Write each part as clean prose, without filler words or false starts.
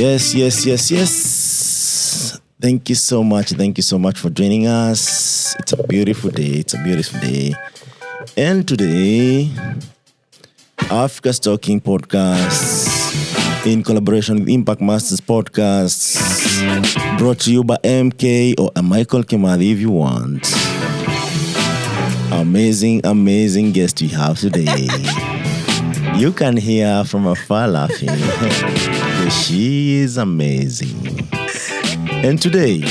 Yes. Thank you so much. Thank you so much for joining us. It's a beautiful day. And today, Africa's Talking Podcast, in collaboration with Impact Masters Podcasts, brought to you by MK or Michael Kemali if you want. Amazing guest we have today. You can hear from afar laughing. She is amazing. And today,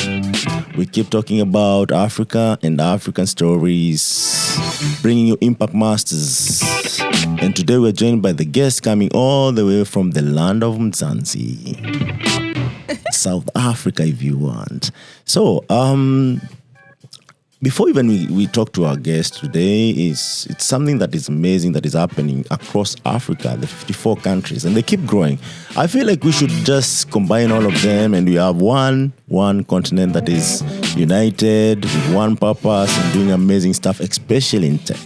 we keep talking about Africa and African stories, bringing you Impact Masters. And today we're joined by the guest coming all the way from the land of Mzansi, South Africa if you want. So, before even we talk to our guest today, it's something that is amazing that is happening across Africa, the 54 countries, and they keep growing. I feel like we should just combine all of them and we have one continent that is united with one purpose and doing amazing stuff, especially in tech.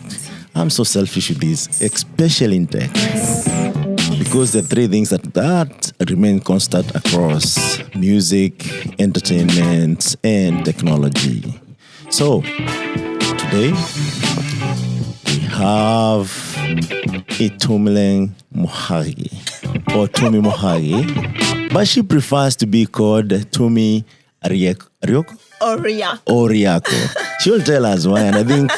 I'm so selfish with this, especially in tech. Because there are three things that remain constant across music, entertainment, and technology. So, today, we have Itumeleng Moagi, or Tumi Moagi, but she prefers to be called Tumi Oryaku. She will tell us why, and I think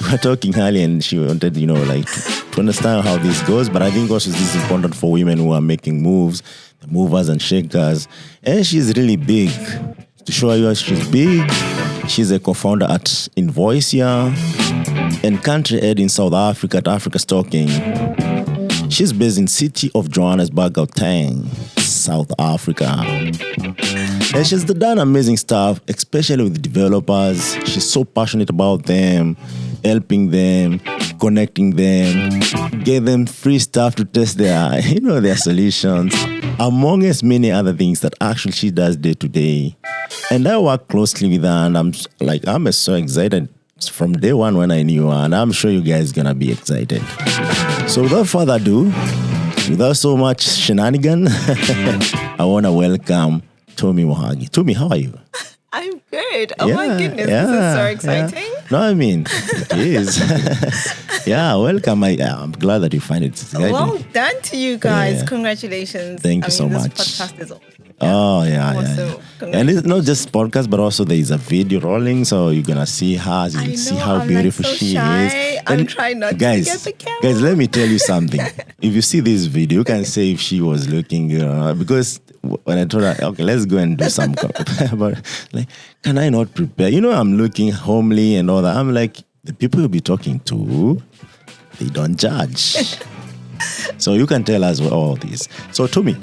we were talking earlier and she wanted, to understand how this goes, but I think also this is important for women who are making moves, the movers and shakers, and she's really big. To show you she's big, she's a co-founder at Invoice and country head in South Africa at Africa's Talking. She's based in city of Johannesburg, Gauteng, South Africa. And she's done amazing stuff, especially with developers. She's so passionate about them, helping them, connecting them, give them free stuff to test their solutions, among many other things that actually she does day to day. And I work closely with her, and I'm so excited from day one when I knew her, and I'm sure you guys gonna be excited. So without further ado, without so much shenanigan, I wanna welcome Tumi Moagi. Tumi, how are you? I'm good. Oh my goodness, this is so exciting. Yeah. No, I mean, it is. Welcome. I'm glad that you find it exciting. Well done to you guys. Congratulations. Thank you so much. This podcast is awesome. Yeah. And it's not just podcast, but also there is a video rolling, so you're gonna see her. You see how beautiful she is. I'm trying not to get the camera. Guys, let me tell you something. If you see this video, you can say if she was looking, because when I told her, okay, let's go and do some, but can I not prepare? I'm looking homely and all that. I'm like, the people you'll be talking to, they don't judge. So you can tell us all this. So Tumi,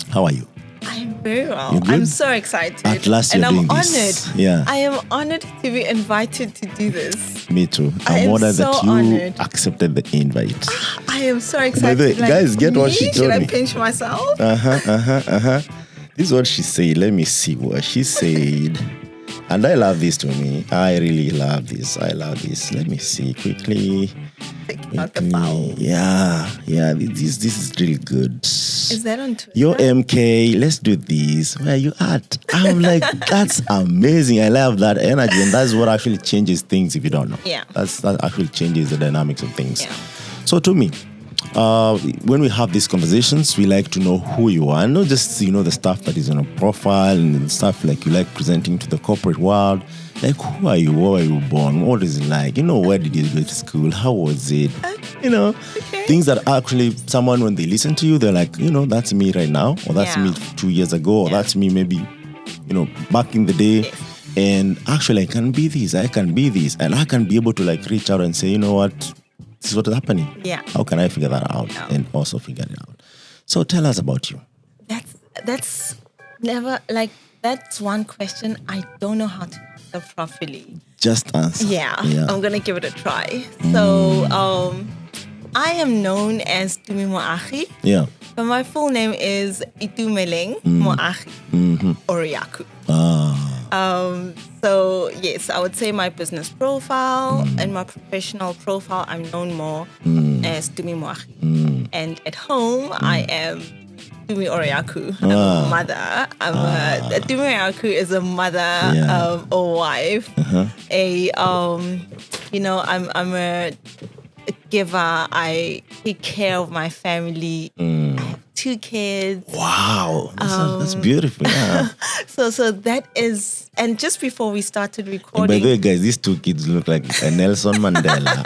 how are you? I'm very well. I'm so excited. At last you're doing this. Honored. Yeah. I am honored to be invited to do this. Me too. I'm honored that you accepted the invite. I am so excited. By the way, guys, get what she told me. Should I pinch myself? This is what she said. Let me see what she said. And I love this, to me. I really love this. Let me see quickly. Out the bowl. Yeah. This is really good. Is that on Twitter? Yo, MK, let's do this. Where are you at? I'm like, that's amazing. I love that energy, and that's what actually changes things. If you don't know, that actually changes the dynamics of things. Yeah. So to me, when we have these conversations, we like to know who you are, not just the stuff that is on a profile and stuff like you like presenting to the corporate world. Like, who are you? Where were you born? What is it like? Where did you go to school? How was it? Things that actually someone, when they listen to you, they're like, that's me right now, or that's me 2 years ago, or that's me maybe, back in the day. Yes. And actually, I can be this, and I can be able to reach out and say, you know what? This is what is happening. Yeah. How can I figure that out and also figure it out? So tell us about you. That's never that's one question I don't know how to answer properly. Just answer. Yeah. I'm gonna give it a try. So I am known as Tumi Moagi. Yeah. But my full name is Itumeleng Moagi Oryaku. So yes, I would say my business profile and my professional profile, I'm known more as Tumi Moagi. And at home, I am Tumi Oryaku. I'm a mother. Tumi Oryaku is a mother, a wife, I'm a giver. I take care of my family. I have 2 kids. Wow, that's beautiful. Yeah. So that is, and just before we started And recording. by the way, guys, these 2 kids look like a Nelson Mandela.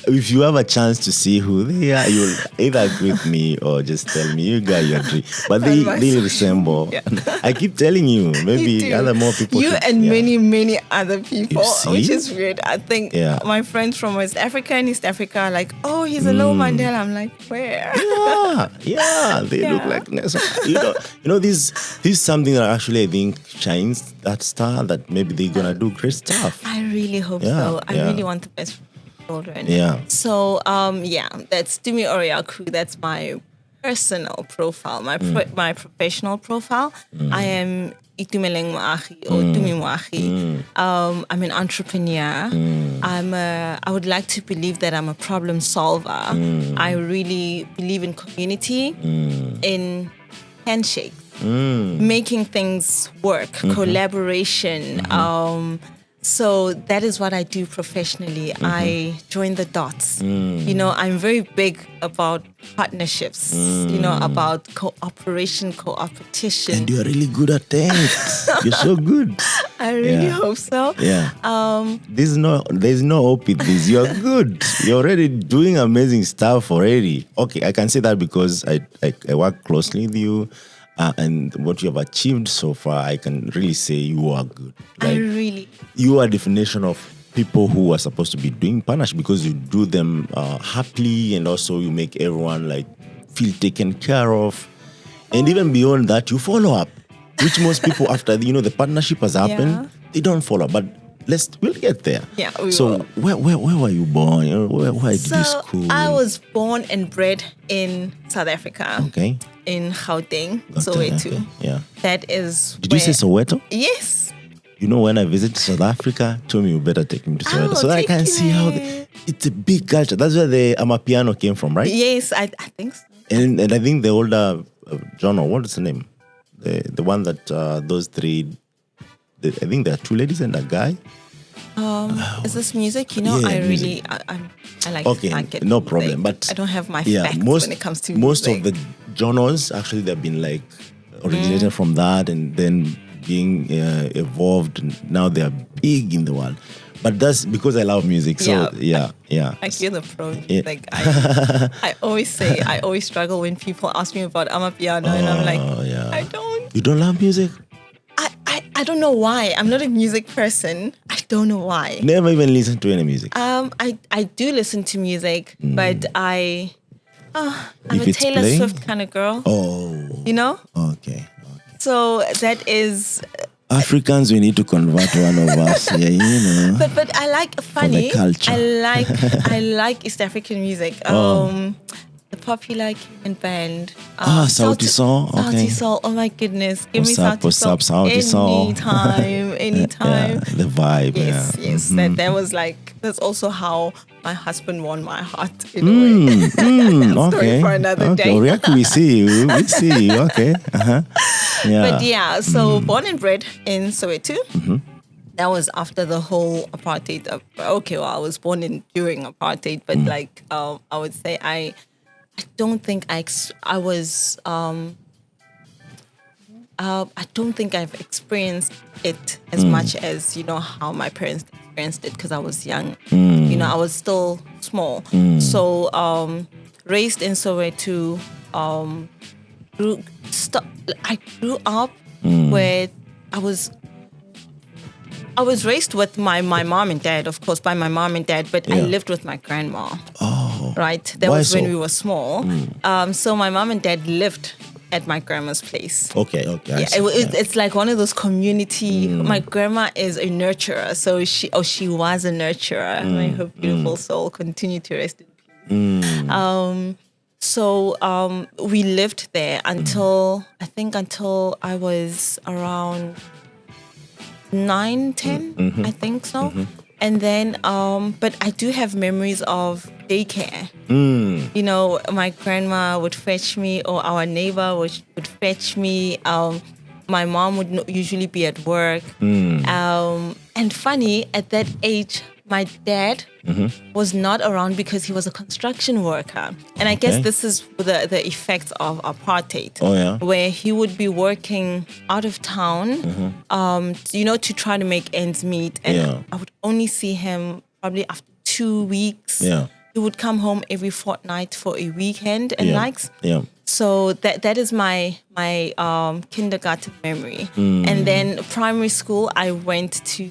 if you have a chance to see who they are, you'll either agree with me or just tell me you got your dream. But they resemble. Yeah. I keep telling you, maybe other more people. You and many other people, which is weird. I think my friends from West Africa and East Africa are like, oh, he's a low Mandela. I'm like, where? Yeah, they look like Nelson. This is something that actually I think shines that star, that maybe they're gonna do great stuff. I really hope so. I really want the best for children. Yeah. So that's Tumi Oryaku. That's my personal profile, my professional profile. I am Itumeleng Moagi or Tumi Moagi. I'm an entrepreneur. I would like to believe that I'm a problem solver. I really believe in community, in handshakes, making things work, collaboration. So that is what I do professionally. I join the dots. I'm very big about partnerships, about cooperation, cooperation. And you're really good at that. You're so good. I really hope so. Yeah. There's no hope with this. You're good. You're already doing amazing stuff already. Okay, I can say that because I work closely with you. And what you have achieved so far, I can really say you are good. You are a definition of people who are supposed to be doing partnership, because you do them happily, and also you make everyone feel taken care of. And even beyond that, you follow up, which most people after the partnership has happened, they don't follow up. But we'll get there. Yeah, so where were you born? Where did you school? I was born and bred in South Africa. Okay. In Gauteng, Soweto. Okay. Yeah. That is. Did you say Soweto? Yes. When I visit South Africa, Tumi, you better take me to Soweto, so that I can see how it's a big culture. That's where the Amapiano came from, right? Yes, I think so. And I think the older John, or what is the name? The one that those 3. I think there are 2 ladies and a guy. Is this music? I really I like. Okay, no problem. But I don't have my facts when it comes to most music. of the genres actually they've been originated from that, and then being evolved. And now they are big in the world. But that's because I love music. So yeah. Like you're the pro. I always say I always struggle when people ask me about Amapiano, and I'm like, I don't. You don't love music? I don't know why. I'm not a music person. I don't know why. Never even listen to any music. I do listen to music, but I'm a Taylor Swift kind of girl. Oh. Okay. So that is. Africans, we need to convert one of us. But I like funny. For the culture. I like East African music. The popular Kenyan band. Sauti Sol. Okay. Sauti Sol. Oh my goodness. Give me Sauti Sol. Sauti Sol. Anytime. The vibe. Yes. Mm-hmm. That was that's also how my husband won my heart in a way. Story for another day. Oryaku, we see you. Okay. Yeah. But so born and bred in Soweto. Mm-hmm. That was after the whole apartheid. I was born during apartheid, but I would say I don't think I don't think I've experienced it as much as how my parents experienced it, because I was young. I was still small. So raised in Soweto, I grew up where I was raised with my mom and dad, of course, by my mom and dad, but I lived with my grandma. Oh. Right? That was when we were small. So my mom and dad lived at my grandma's place. Okay. It's like one of those community. My grandma is a nurturer, so she was a nurturer. May her beautiful soul continue to rest in peace. So we lived there until I was around 9, 10, I think so. And then, but I do have memories of daycare. You know, my grandma would fetch me, or our neighbor would fetch me. My mom would usually be at work. And funny, at that age, my dad was not around because he was a construction worker. And I guess this is the effects of apartheid. Oh, yeah. Where he would be working out of town, you know, to try to make ends meet. And I would only see him probably after 2 weeks. Yeah. He would come home every fortnight for a weekend and likes. Yeah. So that is my kindergarten memory. And then primary school, I went to.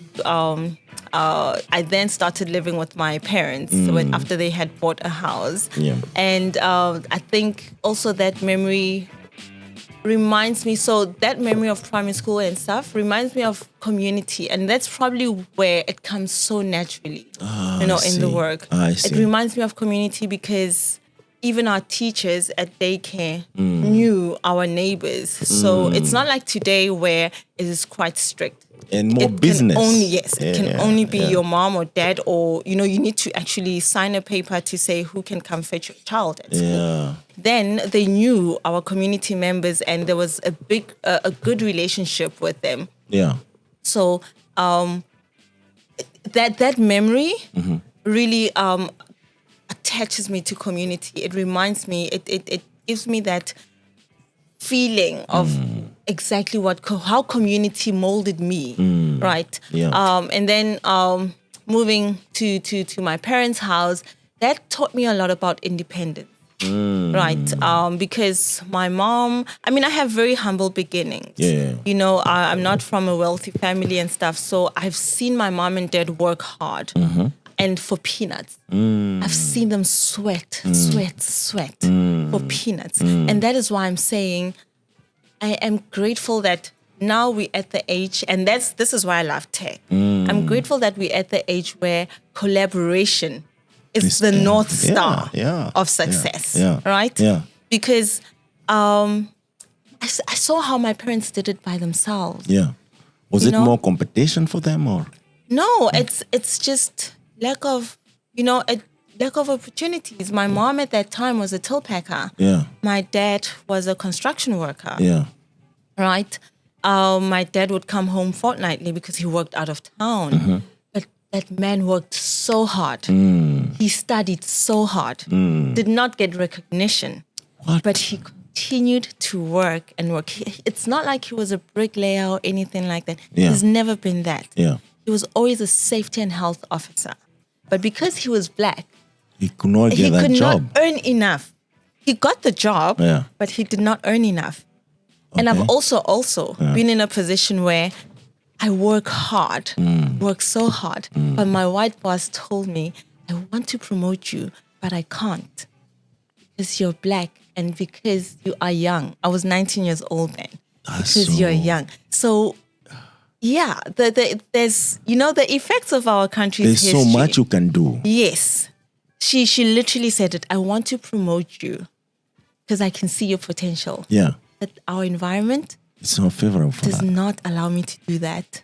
I then started living with my parents after they had bought a house. Yeah. And I think also that memory reminds me. So that memory of primary school and stuff reminds me of community, and that's probably where it comes so naturally. You know, in the work. I see. It reminds me of community because even our teachers at daycare knew our neighbors. So it's not like today where it is quite strict. And more It business. It can only be your mom or dad, or, you know, you need to actually sign a paper to say who can come fetch your child at school. Yeah. Then they knew our community members, and there was a good relationship with them. Yeah. So that memory really attaches me to community. It reminds me, it gives me that feeling of exactly how community molded me, right? Yeah. And then moving to my parents' house, that taught me a lot about independence. Right, because my mom, I mean, I have very humble beginnings. Yeah. You know, I'm not from a wealthy family and stuff, so I've seen my mom and dad work hard, and for peanuts. I've seen them sweat for peanuts, and that is why I'm saying I am grateful that now we're at the age, and this is why I love tech. I'm grateful that we're at the age where collaboration is the North Star of success, right? Yeah. Because I saw how my parents did it by themselves. Yeah. Was it more competition for them, or? No, it's just lack of opportunities. My mom at that time was a till packer. Yeah. My dad was a construction worker. Yeah. Right? My dad would come home fortnightly because he worked out of town. But that man worked so hard. He studied so hard. Did not get recognition. What? But he continued to work and work. It's not like he was a bricklayer or anything like that. Yeah. He's never been that. Yeah. He was always a safety and health officer. But because he was black, He could not get that job. not earn enough. He got the job, but he did not earn enough. And I've also been in a position where I work hard, work so hard. But my white boss told me, I want to promote you, but I can't. Because you're black and because you are young. I was 19 years old then. Because you're young. So, yeah, there's, you know, the effects of our country's history. There's so much you can do. Yes. She literally said it. I want to promote you because I can see your potential. Yeah. But our environment It's not favorable for does that. not allow me to do that.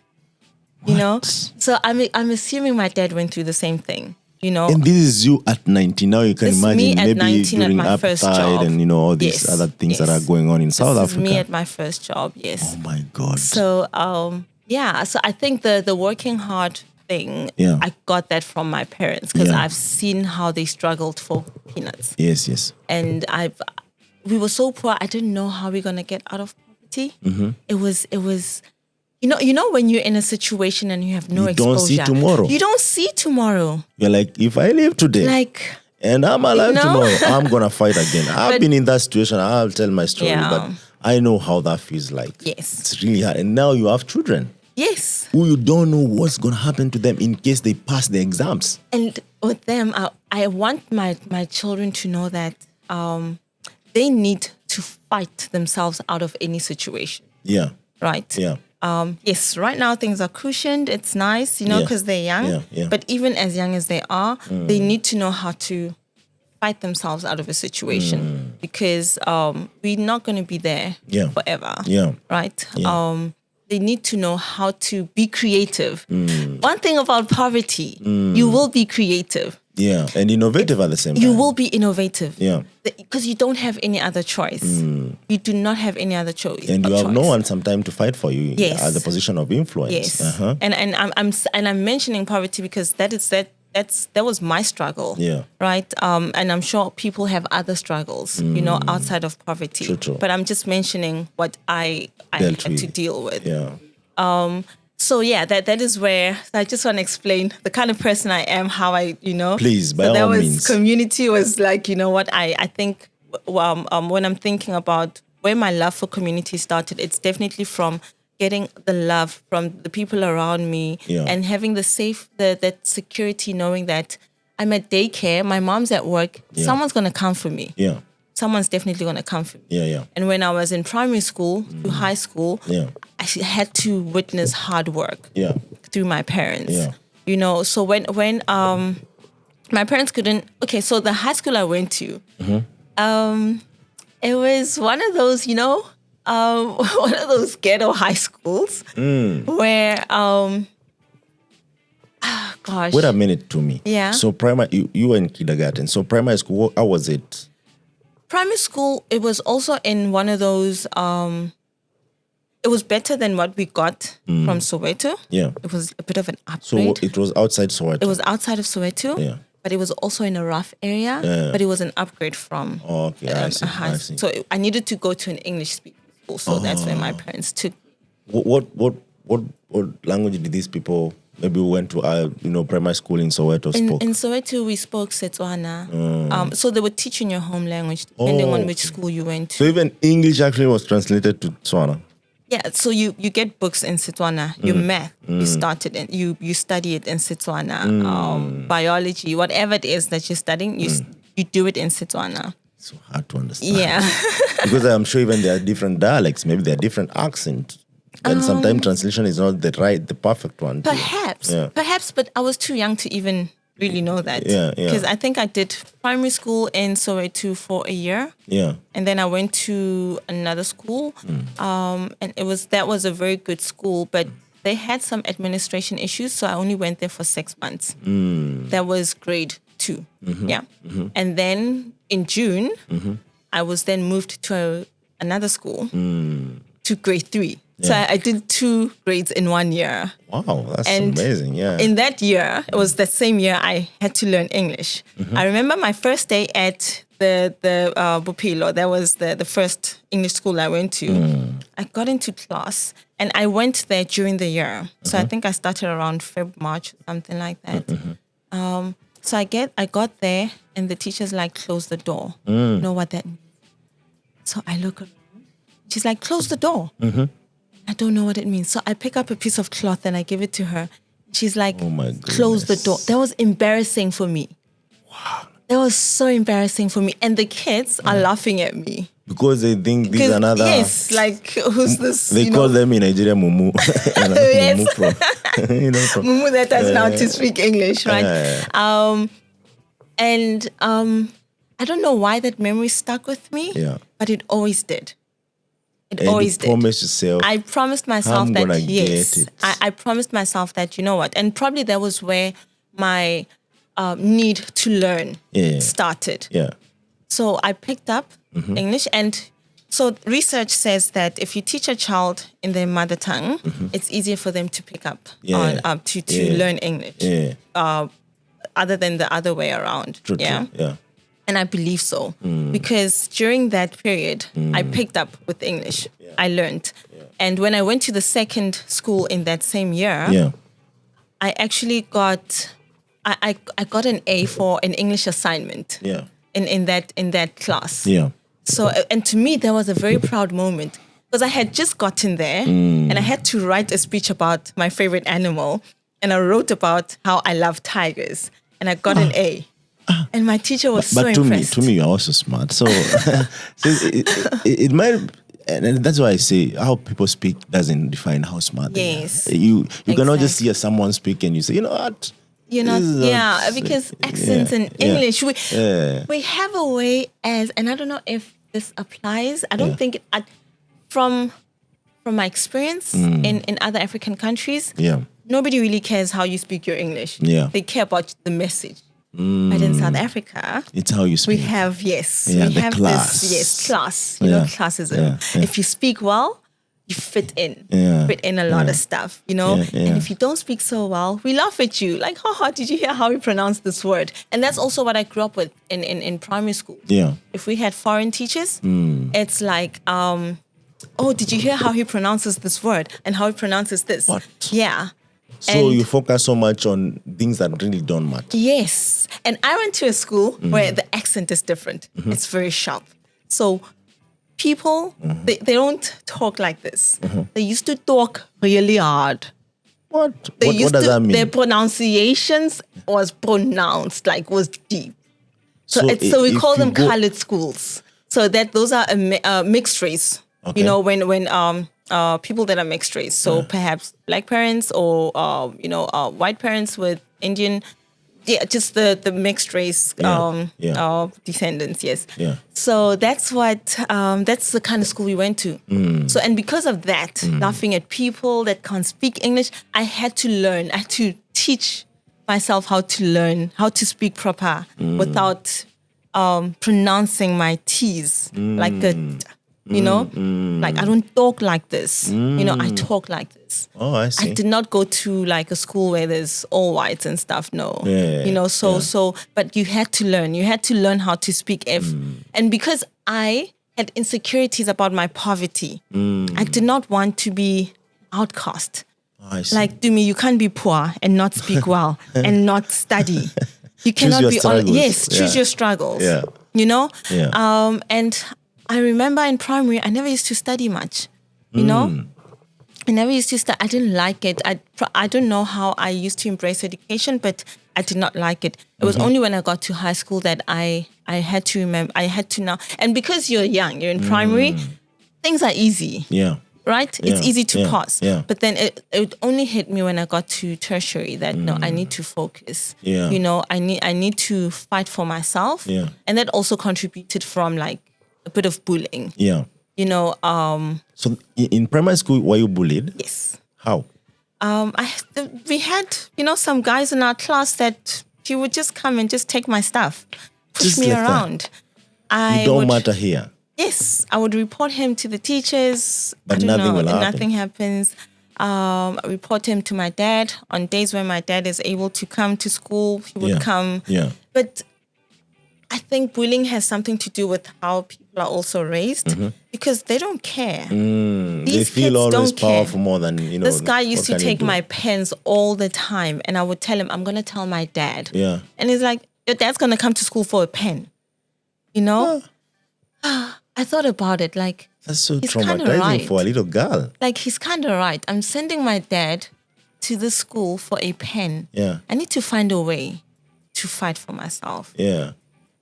You know? So I'm assuming my dad went through the same thing. You know? And this is you at 19. Now you can This is imagine me at maybe 19 at during my first apartheid job. and, you know, all these Yes, other things that yes. are going on in South This is Africa. me at my first job, yes. Oh my God. So so I think the working hard thing, I got that from my parents because I've seen how they struggled for peanuts. Yes. And we were so poor, I didn't know how we're gonna get out of poverty. It was you know when you're in a situation and you have no exposure. You don't see tomorrow. You don't see tomorrow. You're like, if I live today and I'm alive tomorrow, I'm gonna fight again. I've been in that situation. I'll tell my story, but I know how that feels like. Yes. It's really hard. And now you have children. Yes. Who you don't know what's gonna happen to them in case they pass the exams. And with them, I want my children to know that they need to fight themselves out of any situation. Yeah. Right? Yeah. Yes, right now things are cushioned. It's nice, you know, because they're young. Yeah. But even as young as they are, they need to know how to fight themselves out of a situation because we're not going to be there forever. Yeah. Right? Yeah. they need to know how to be creative. One thing about poverty, you will be creative. Yeah, and innovative at the same time. You will be innovative. Yeah. Because you don't have any other choice. You do not have any other choice. And you have no one sometime to fight for you Yes. at the position of influence. Yes. Uh-huh. And I'm mentioning poverty because that was my struggle. Yeah. Right. And I'm sure people have other struggles, outside of poverty. True. But I'm just mentioning what I had to deal with. Yeah. So yeah, that is where I just want to explain the kind of person I am, how I, Please, by so all that means. Community was like, what I think, when I'm thinking about where my love for community started, it's definitely from getting the love from the people around me and having that security, knowing that I'm at daycare, my mom's at work, someone's going to come for me. Yeah. Someone's definitely going to come for me. Yeah. And when I was in primary school to high school, I had to witness hard work through my parents. Yeah. So when my parents couldn't, so the high school I went to, it was one of those, one of those ghetto high schools where, gosh. Wait a minute, Tumi. Yeah. So primary, you were in kindergarten. So primary school, how was it? Primary school, it was also in one of those, it was better than what we got from Soweto. Yeah. It was a bit of an upgrade. So it was outside Soweto? It was outside of Soweto. Yeah. But it was also in a rough area. Yeah. But it was an upgrade from Okay, I see. So I needed to go to an English-speaking school. So that's where my parents took me. What language did these people maybe went to primary school in Soweto spoke? In Soweto, we spoke Setswana. So they would teach in your home language, depending on which school you went to. So even English actually was translated to Tswana? Yeah, so you get books in Setswana. Your math, you study it in Setswana. Biology, whatever it is that you're studying, you do it in Setswana. So hard to understand. Yeah. Because I'm sure even there are different dialects, maybe there are different accents. And sometimes translation is not the perfect one. Perhaps, but I was too young to even really know that. Yeah. Because I think I did primary school in Soweto for a year. Yeah. And then I went to another school. And that was a very good school, but they had some administration issues, so I only went there for 6 months. That was grade 2. Yeah. And then in June, I was then moved to another school to grade 3. So I did 2 grades in 1 year. Wow, that's amazing, yeah. In that year, it was that same year I had to learn English. I remember my first day at the Bupilo, that was the first English school I went to. I got into class and I went there during the year. So I think I started around March, something like that. So I got there and the teacher's like, close the door. You know what that means? So I look around. She's like, close the door. I don't know what it means. So I pick up a piece of cloth and I give it to her. She's like, oh my close the door. That was embarrassing for me. Wow. That was so embarrassing for me. And the kids are laughing at me. Because they think this is another... Yes, like, who's this? They call them in Nigeria Mumu. Yes. Mumu, Mumu that doesn't know how to speak English, right? I don't know why that memory stuck with me, but it always did. Always did. Promised yourself. I promised myself that, yes. I promised myself that, you know what? And probably that was where my need to learn started. Yeah. So I picked up English. And so research says that if you teach a child in their mother tongue, it's easier for them to pick up to learn English. Other than the other way around. True. And I believe so. Because during that period, I picked up with English. I learned. And when I went to the second school in that same year, I actually got an A for an English assignment in that class. Yeah. So, and to me, that was a very proud moment. Because I had just gotten there and I had to write a speech about my favorite animal. And I wrote about how I love tigers. And I got an A. And my teacher was so impressed. But to me, you're also smart. So, it might, and that's why I say how people speak doesn't define how smart they are. You cannot just hear someone speak and you say, you know what? You're not, because accents in English, we have a way and I don't know if this applies. I don't think from from my experience in other African countries, nobody really cares how you speak your English. Yeah. They care about the message. But in South Africa, it's how you speak. We have we the have class. this class. You know, classism. If you speak well, you fit in. Fit in a lot of stuff, you know. And if you don't speak so well, we laugh at you. Like, haha, did you hear how we pronounce this word? And that's also what I grew up with in primary school. Yeah. If we had foreign teachers, it's like, oh, did you hear how he pronounces this word and how he pronounces this? What? Yeah. So you focus so much on things that really don't matter. Yes. And I went to a school where the accent is different. It's very sharp. So people, they don't talk like this. They used to talk really hard. What does that mean? Their pronunciations was deep. So we call them colored schools. So those are a mixed race. Okay. You know, when people that are mixed race, so perhaps black parents or white parents with Indian, just the mixed race descendants, yes. Yeah. So that's the kind of school we went to. So, and because of that, laughing at people that can't speak English, I had to learn. I had to teach myself how to learn how to speak proper without pronouncing my T's like a. You know, like I don't talk like this. You know, I talk like this. Oh, I see. I did not go to like a school where there's all whites and stuff. No, you know. But you had to learn. You had to learn how to speak and because I had insecurities about my poverty, I did not want to be outcast. Oh, I see. Like, Tumi, you can't be poor and not speak well and not study. You cannot choose be choose your struggles. Yeah. You know. Yeah. And I remember in primary, I never used to study much, you know? I never used to study. I didn't like it. I don't know how I used to embrace education, but I did not like it. It was only when I got to high school that I had to remember, I had to now. And because you're young, you're in primary, things are easy. Yeah. Right? Yeah. It's easy to pass. Yeah. But then it only hit me when I got to tertiary that, no, I need to focus. Yeah. You know, I need to fight for myself. Yeah. And that also contributed from like, a bit of bullying. Yeah. You know, so in primary school, were you bullied? Yes. How? We had, you know, some guys in our class that he would just come and just take my stuff, push me around. You don't matter here. Yes. I would report him to the teachers. But nothing will happen. Nothing happens. I report him to my dad. On days when my dad is able to come to school, he would come. Yeah. But I think bullying has something to do with how people are also raised because they don't care. They feel always powerful more than, you know. This guy used to take my pens all the time and I would tell him, I'm going to tell my dad. Yeah. And he's like, your dad's going to come to school for a pen. You know? I thought about it like, that's so he's traumatizing for a little girl. Like, he's kind of right. I'm sending my dad to the school for a pen. Yeah. I need to find a way to fight for myself. Yeah.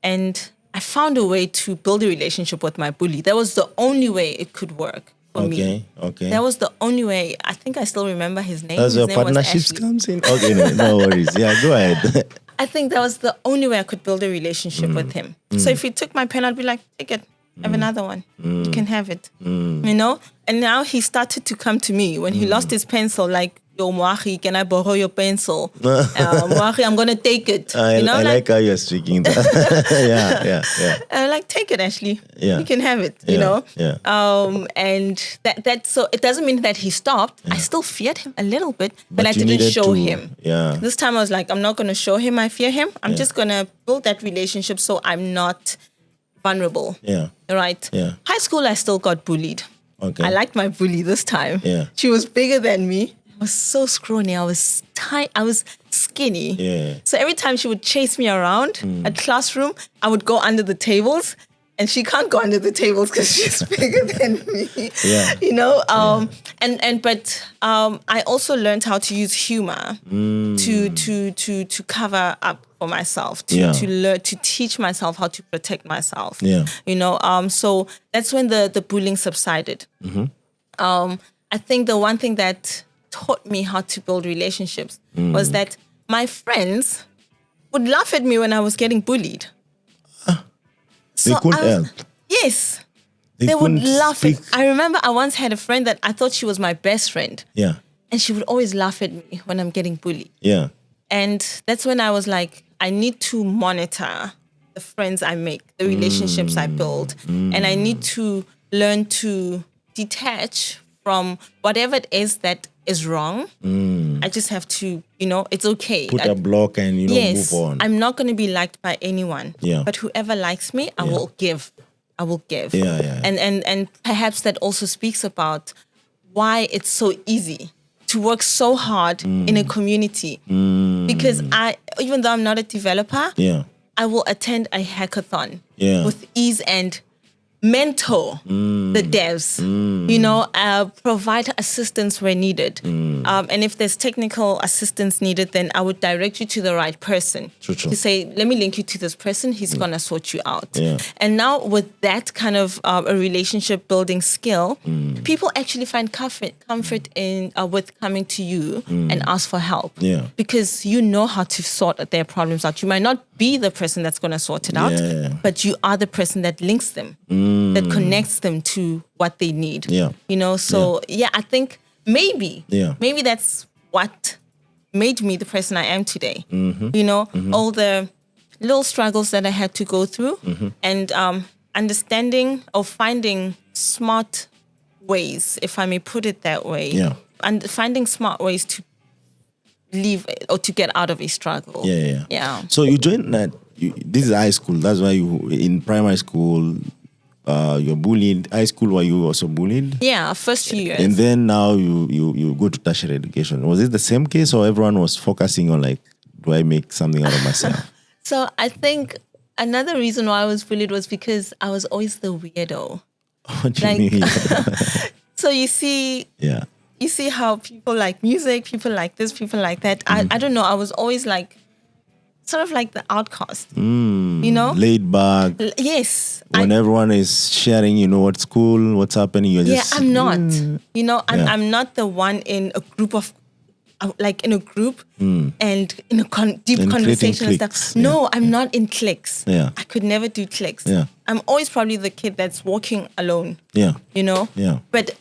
And I found a way to build a relationship with my bully. That was the only way it could work for me. Okay. That was the only way. I think I still remember his name. That's where name partnerships comes in. Okay, no worries. Yeah, go ahead. I think that was the only way I could build a relationship with him. So if he took my pen, I'd be like, take it. I have another one. You can have it. You know? And now he started to come to me when he lost his pencil, like, yo, Moagi, can I borrow your pencil? Moagi, I'm going to take it. I like how you're speaking that. yeah. I'm like, take it, Ashley. Yeah. You can have it, you know? Yeah. And that so it doesn't mean that he stopped. I still feared him a little bit, but I didn't show him. Yeah. This time I was like, I'm not going to show him I fear him. I'm just going to build that relationship so I'm not vulnerable. Yeah. Right? Yeah. High school, I still got bullied. Okay. I liked my bully this time. Yeah. She was bigger than me. I was so scrawny. I was tight. I was skinny. Yeah. So every time she would chase me around a classroom, I would go under the tables, and she can't go under the tables because she's bigger than me. Yeah. You know. But I also learned how to use humor to cover up for myself. To learn to teach myself how to protect myself. Yeah. You know. So that's when the bullying subsided. I think the one thing that taught me how to build relationships was that my friends would laugh at me when I was getting bullied. They couldn't help. Yes. They would couldn't laugh speak. I remember I once had a friend that I thought she was my best friend. Yeah. And she would always laugh at me when I'm getting bullied. Yeah. And that's when I was like, I need to monitor the friends I make, the relationships I build. And I need to learn to detach from whatever it is that is wrong. I just have to, it's okay. Put a block and, Yes, move on. I'm not going to be liked by anyone. Yeah. But whoever likes me, I will give. I will give. Yeah. And perhaps that also speaks about why it's so easy to work so hard in a community. Because even though I'm not a developer, I will attend a hackathon with ease and mentor the devs, provide assistance where needed. And if there's technical assistance needed, then I would direct you to the right person. True. To say, let me link you to this person, he's going to sort you out. Yeah. And now with that kind of a relationship building skill, people actually find comfort in with coming to you and ask for help. Yeah. Because you know how to sort their problems out. You might not be the person that's going to sort it out, but you are the person that links them, that connects them to what they need. Yeah. I think maybe that's what made me the person I am today. All the little struggles that I had to go through and understanding or finding smart ways, if I may put it that way, and finding smart ways to leave or to get out of a struggle. Yeah. So you joined that. This is high school. That's why you in primary school. You're bullied. High school, were you also bullied? Yeah, first few years. And then now you go to tertiary education. Was it the same case, or everyone was focusing on like, do I make something out of myself? So I think another reason why I was bullied was because I was always the weirdo. What do you mean? So you see, you see how people like music, people like this, people like that. I don't know. I was always like, sort of like the outcast, Laid back. Yes. When everyone is sharing, what's cool, what's happening, you're just... I'm not. I'm not the one in a group of, like in a group and in a deep and conversation and stuff. cliques. No, I'm not in cliques. Yeah. I could never do cliques. Yeah. I'm always probably the kid that's walking alone. Yeah. Yeah. But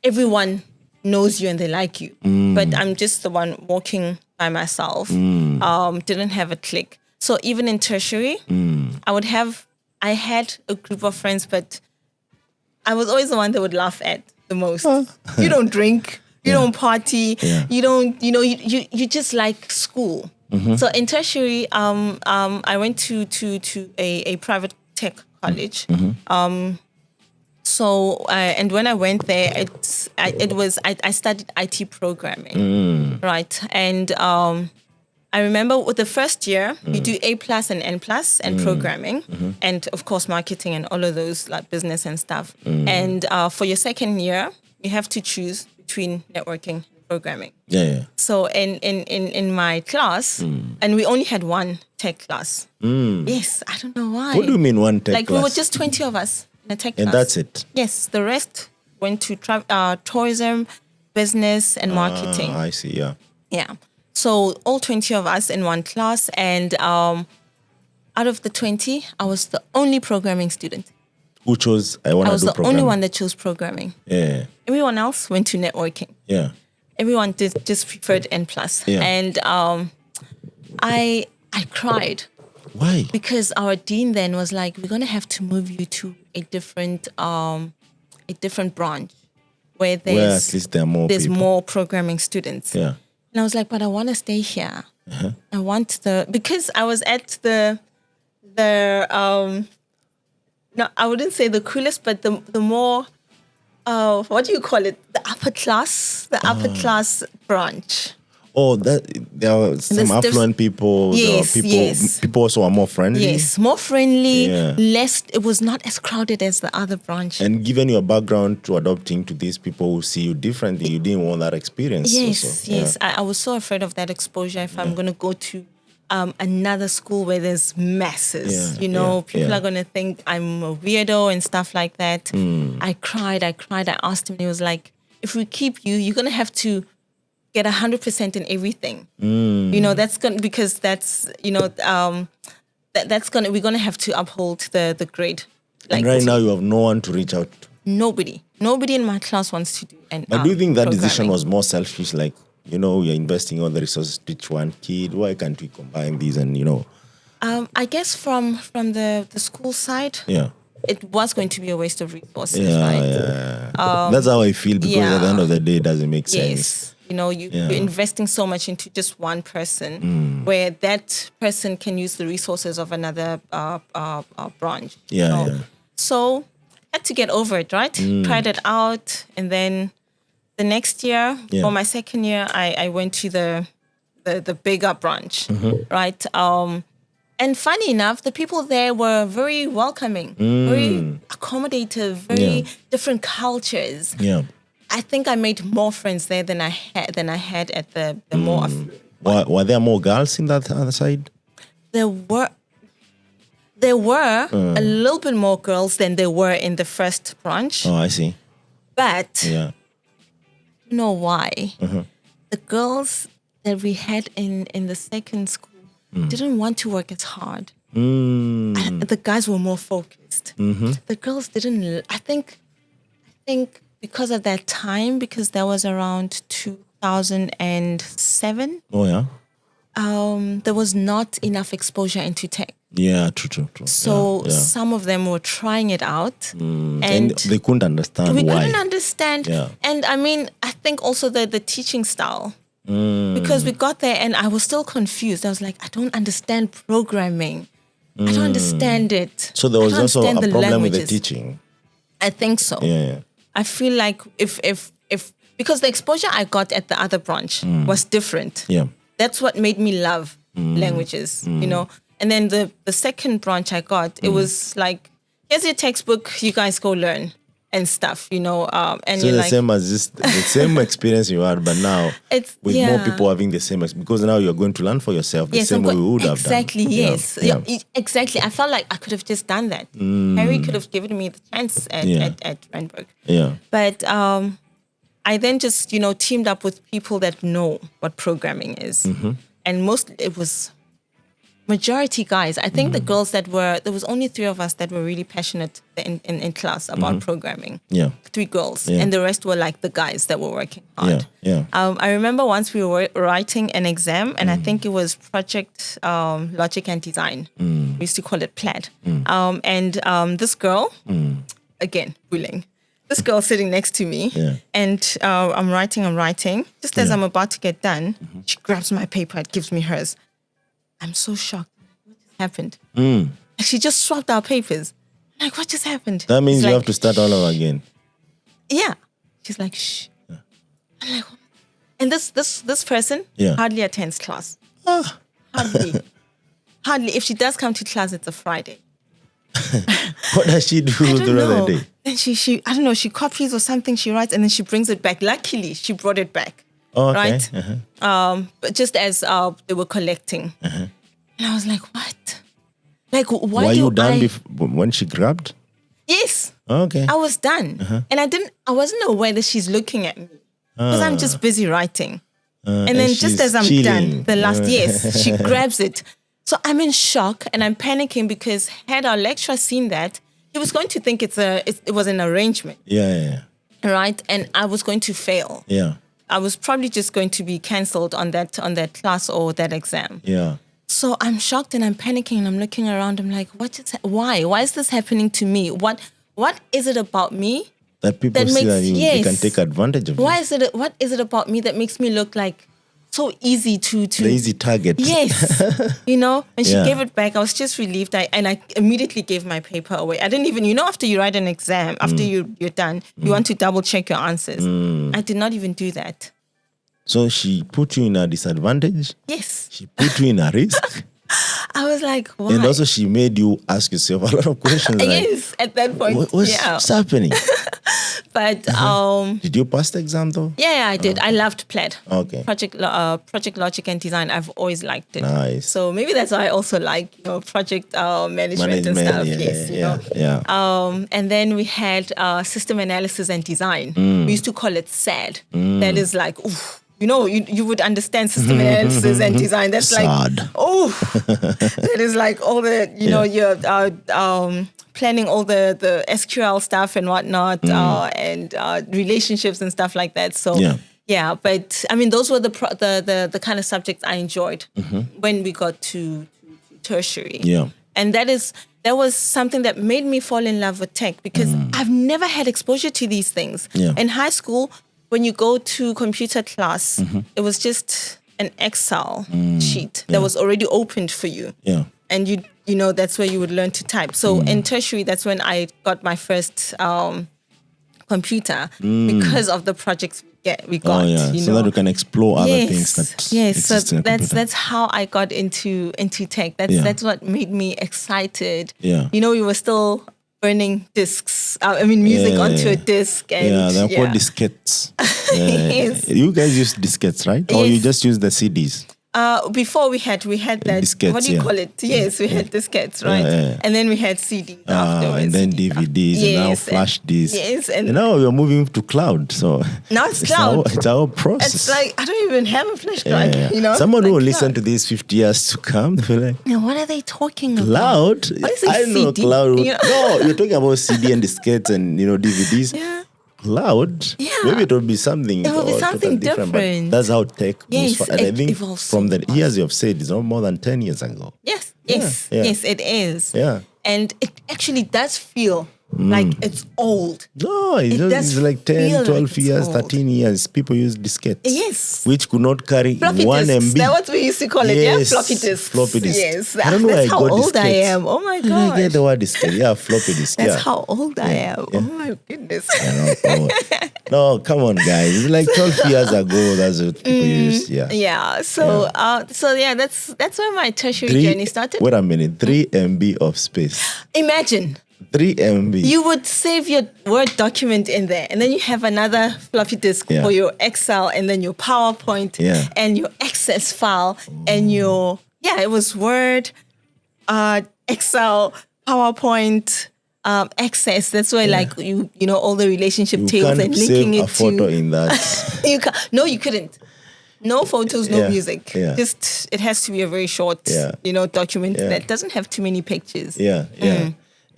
everyone knows you and they like you. But I'm just the one walking by myself. Didn't have a clique. So even in tertiary, I had a group of friends, but I was always the one that would laugh at the most. You don't drink, you don't party, you don't, you just like school. So in tertiary, I went to a private tech college. And when I went there, I studied IT programming, right? And I remember with the first year, you do A+ and N+ and programming, and of course marketing and all of those like business and stuff. And for your second year, you have to choose between networking and programming. So in my class, and we only had one tech class. Yes, I don't know why. What do you mean one tech class? class? We were just 20 of us in a tech class. And that's it? Yes, the rest went to tourism, business, and marketing. I see, Yeah. So all 20 of us in one class, and out of the 20, I was the only programming student. Who chose, I want to do programming? I was the only one that chose programming. Yeah. Everyone else went to networking. Yeah. Everyone just preferred N+. Yeah. And I cried. Why? Because our dean then was like, we're going to have to move you to a different branch where at least there are more people. more programming students. Yeah. And I was like, but I want to stay here. I want because I was at no, I wouldn't say the coolest, but the more, what do you call it? The upper class branch. Oh, that there are some affluent people. Yes, people also are more friendly. Yes, more friendly. Less. It was not as crowded as the other branch. And given your background to adopting to these people who see you differently, you didn't want that experience. Yes, also. yes. I was so afraid of that exposure. If I'm going to go to another school where there's masses, people are going to think I'm a weirdo and stuff like that. I cried. I asked him, and he was like, if we keep you, you're going to have to get 100% in everything. That's going to, because that's, that's going to, we're going to have to uphold the grade And right now, you have no one to reach out to. Nobody in my class wants to do. But do you think that decision was more selfish? Like, you're investing all the resources to teach one kid. Why can't we combine these and, I guess from the school side, it was going to be a waste of resources, right? Yeah. That's how I feel, because at the end of the day, it doesn't make sense. You're investing so much into just one person, where that person can use the resources of another branch. So I had to get over it, right? Tried it out, and then the next year, for my second year, I went to the bigger branch, right? And funny enough, the people there were very welcoming, very accommodative, very different cultures. Yeah. I think I made more friends there than I had at the more. Were there more girls in that other side? There were a little bit more girls than there were in the first branch. Oh, I see. But you know why? The girls that we had in the second school didn't want to work as hard. The guys were more focused. The girls didn't. I think because of that time, because that was around 2007. Oh yeah. There was not enough exposure into tech. Yeah, true. So some of them were trying it out, and they couldn't understand why. We couldn't understand. Yeah. And I mean, I think also the teaching style. Because we got there and I was still confused. I was like, I don't understand programming. I don't understand it. So there was also a problem with the teaching. I think so. Yeah. I feel like if because the exposure I got at the other branch was different. Yeah. That's what made me love languages, And then the second branch I got, it was like, here's your textbook, you guys go learn and stuff, And so you're same as just the same experience you had, but now it's with more people having the same experience, because now you're going to learn for yourself the same way we would have done. Exactly, yes. Yeah, exactly. I felt like I could have just done that. Harry could have given me the chance at Randburg. Yeah. But I then just, teamed up with people that know what programming is. And mostly it was majority guys. I think the girls there was only 3 of us that were really passionate in class about programming. Yeah. 3 girls. Yeah. And the rest were like the guys that were working hard. Yeah. I remember once we were writing an exam, and I think it was project logic and design. We used to call it PLAD. And this girl, again, bullying. This girl sitting next to me, and I'm writing. Just as I'm about to get done, she grabs my paper and gives me hers. I'm so shocked. What just happened? And she just swapped our papers. I'm like, what just happened? That means you have to start all over again. Yeah. She's like, shh. I'm like, what? And this person hardly attends class. Hardly. If she does come to class, it's a Friday. What does she do throughout the day? And she I don't know, she copies or something, she writes, and then she brings it back. Luckily, she brought it back. Oh, okay. Right? But just as they were collecting. And I was like, what? Like, why were you done when she grabbed? Yes. Okay. I was done. And I wasn't aware that she's looking at me. Because I'm just busy writing. And then just as I'm done, the last, she grabs it. So I'm in shock and I'm panicking, because had our lecturer seen that, he was going to think it was an arrangement. Yeah. Right? And I was going to fail. Yeah. I was probably just going to be cancelled on that class or that exam. Yeah. So I'm shocked and I'm panicking and I'm looking around. I'm like, why? Why is this happening to me? What is it about me that people see that you can take advantage of? What is it about me that makes me look like so easy to the easy target? Yes. And she gave it back. I was just relieved. I immediately gave my paper away. I didn't even, after you write an exam, after you're done, you want to double check your answers. I did not even do that. So she put you in a disadvantage? Yes. She put you in a risk? I was like, why? And also she made you ask yourself a lot of questions. Yes, at that point. What's happening? But did you pass the exam though? Yeah, I did. I loved PLAD. Okay. Project logic and design. I've always liked it. Nice. So maybe that's why I also like project management and stuff. And then we had system analysis and design. We used to call it SAD. That is like, oof. You would understand system analysis and design. That's sad. Like, that is like all the, your planning all the SQL stuff and whatnot, and relationships and stuff like that. So yeah, but I mean, those were the kind of subjects I enjoyed when we got to tertiary. Yeah. And that was something that made me fall in love with tech, because I've never had exposure to these things. Yeah. In high school, when you go to computer class, it was just an Excel sheet that was already opened for you. Yeah. And you know, that's where you would learn to type. So in tertiary, that's when I got my first computer, because of the projects we got. Oh, yeah. You so know? that you can explore other things that exist So in a computer. that's how I got into tech. That's what made me excited. Yeah. You know, we were still burning discs. Music onto a disc. And, they're called diskettes. Yes. You guys use diskettes, right? Or you just use the CDs? Before we had that. Diskettes, what do you call it? Yes, we had diskettes, right? Yeah. And then we had CDs afterwards. And then DVDs, and now flash disks. Yes, and now we're moving to cloud. So now it's cloud. It's our process. It's like, I don't even have a flash drive. You know, someone like who will listen to this 50 years to come, they'll be like, now, what are they talking about? Cloud? What is a I know CD? cloud. You know? No, you're talking about CD and diskettes and DVDs. Yeah. Cloud, maybe it will be something. It will be something different. But different. that's how tech moves. Yes, And I think evolves from so the years you've said, it's not more than 10 years ago. Yes, Yeah. yes, it is. Yeah. And it actually does feel like it's old. No, does it's like 10, feel 12 like it's years, old. 13 years. People use diskettes. Yes. Which could not carry Floppy 1 disks. MB. That's what we used to call it. Yes, Yeah, floppy disks. Floppy disks. Yes. I don't know where That's I how got old I diskettes. am. Oh my Where did I get gosh. the word diskette? Yeah, floppy disk. That's how old I am. Yeah. Oh my goodness. No, come on, guys. It's like 12 years ago. That's what people used. Yeah. Yeah. So that's where my tertiary journey started. Wait a minute. 3 MB of space. Imagine. 3 MB. You would save your Word document in there, and then you have another floppy disk for your Excel, and then your PowerPoint, and your Access file, and it was Word, Excel, PowerPoint, Access. That's why, like you know, all the relationship tables and linking it to. You can't save a photo in that. No, you couldn't. No photos, no music. Yeah. Just it has to be a very short, document that doesn't have too many pictures. Yeah.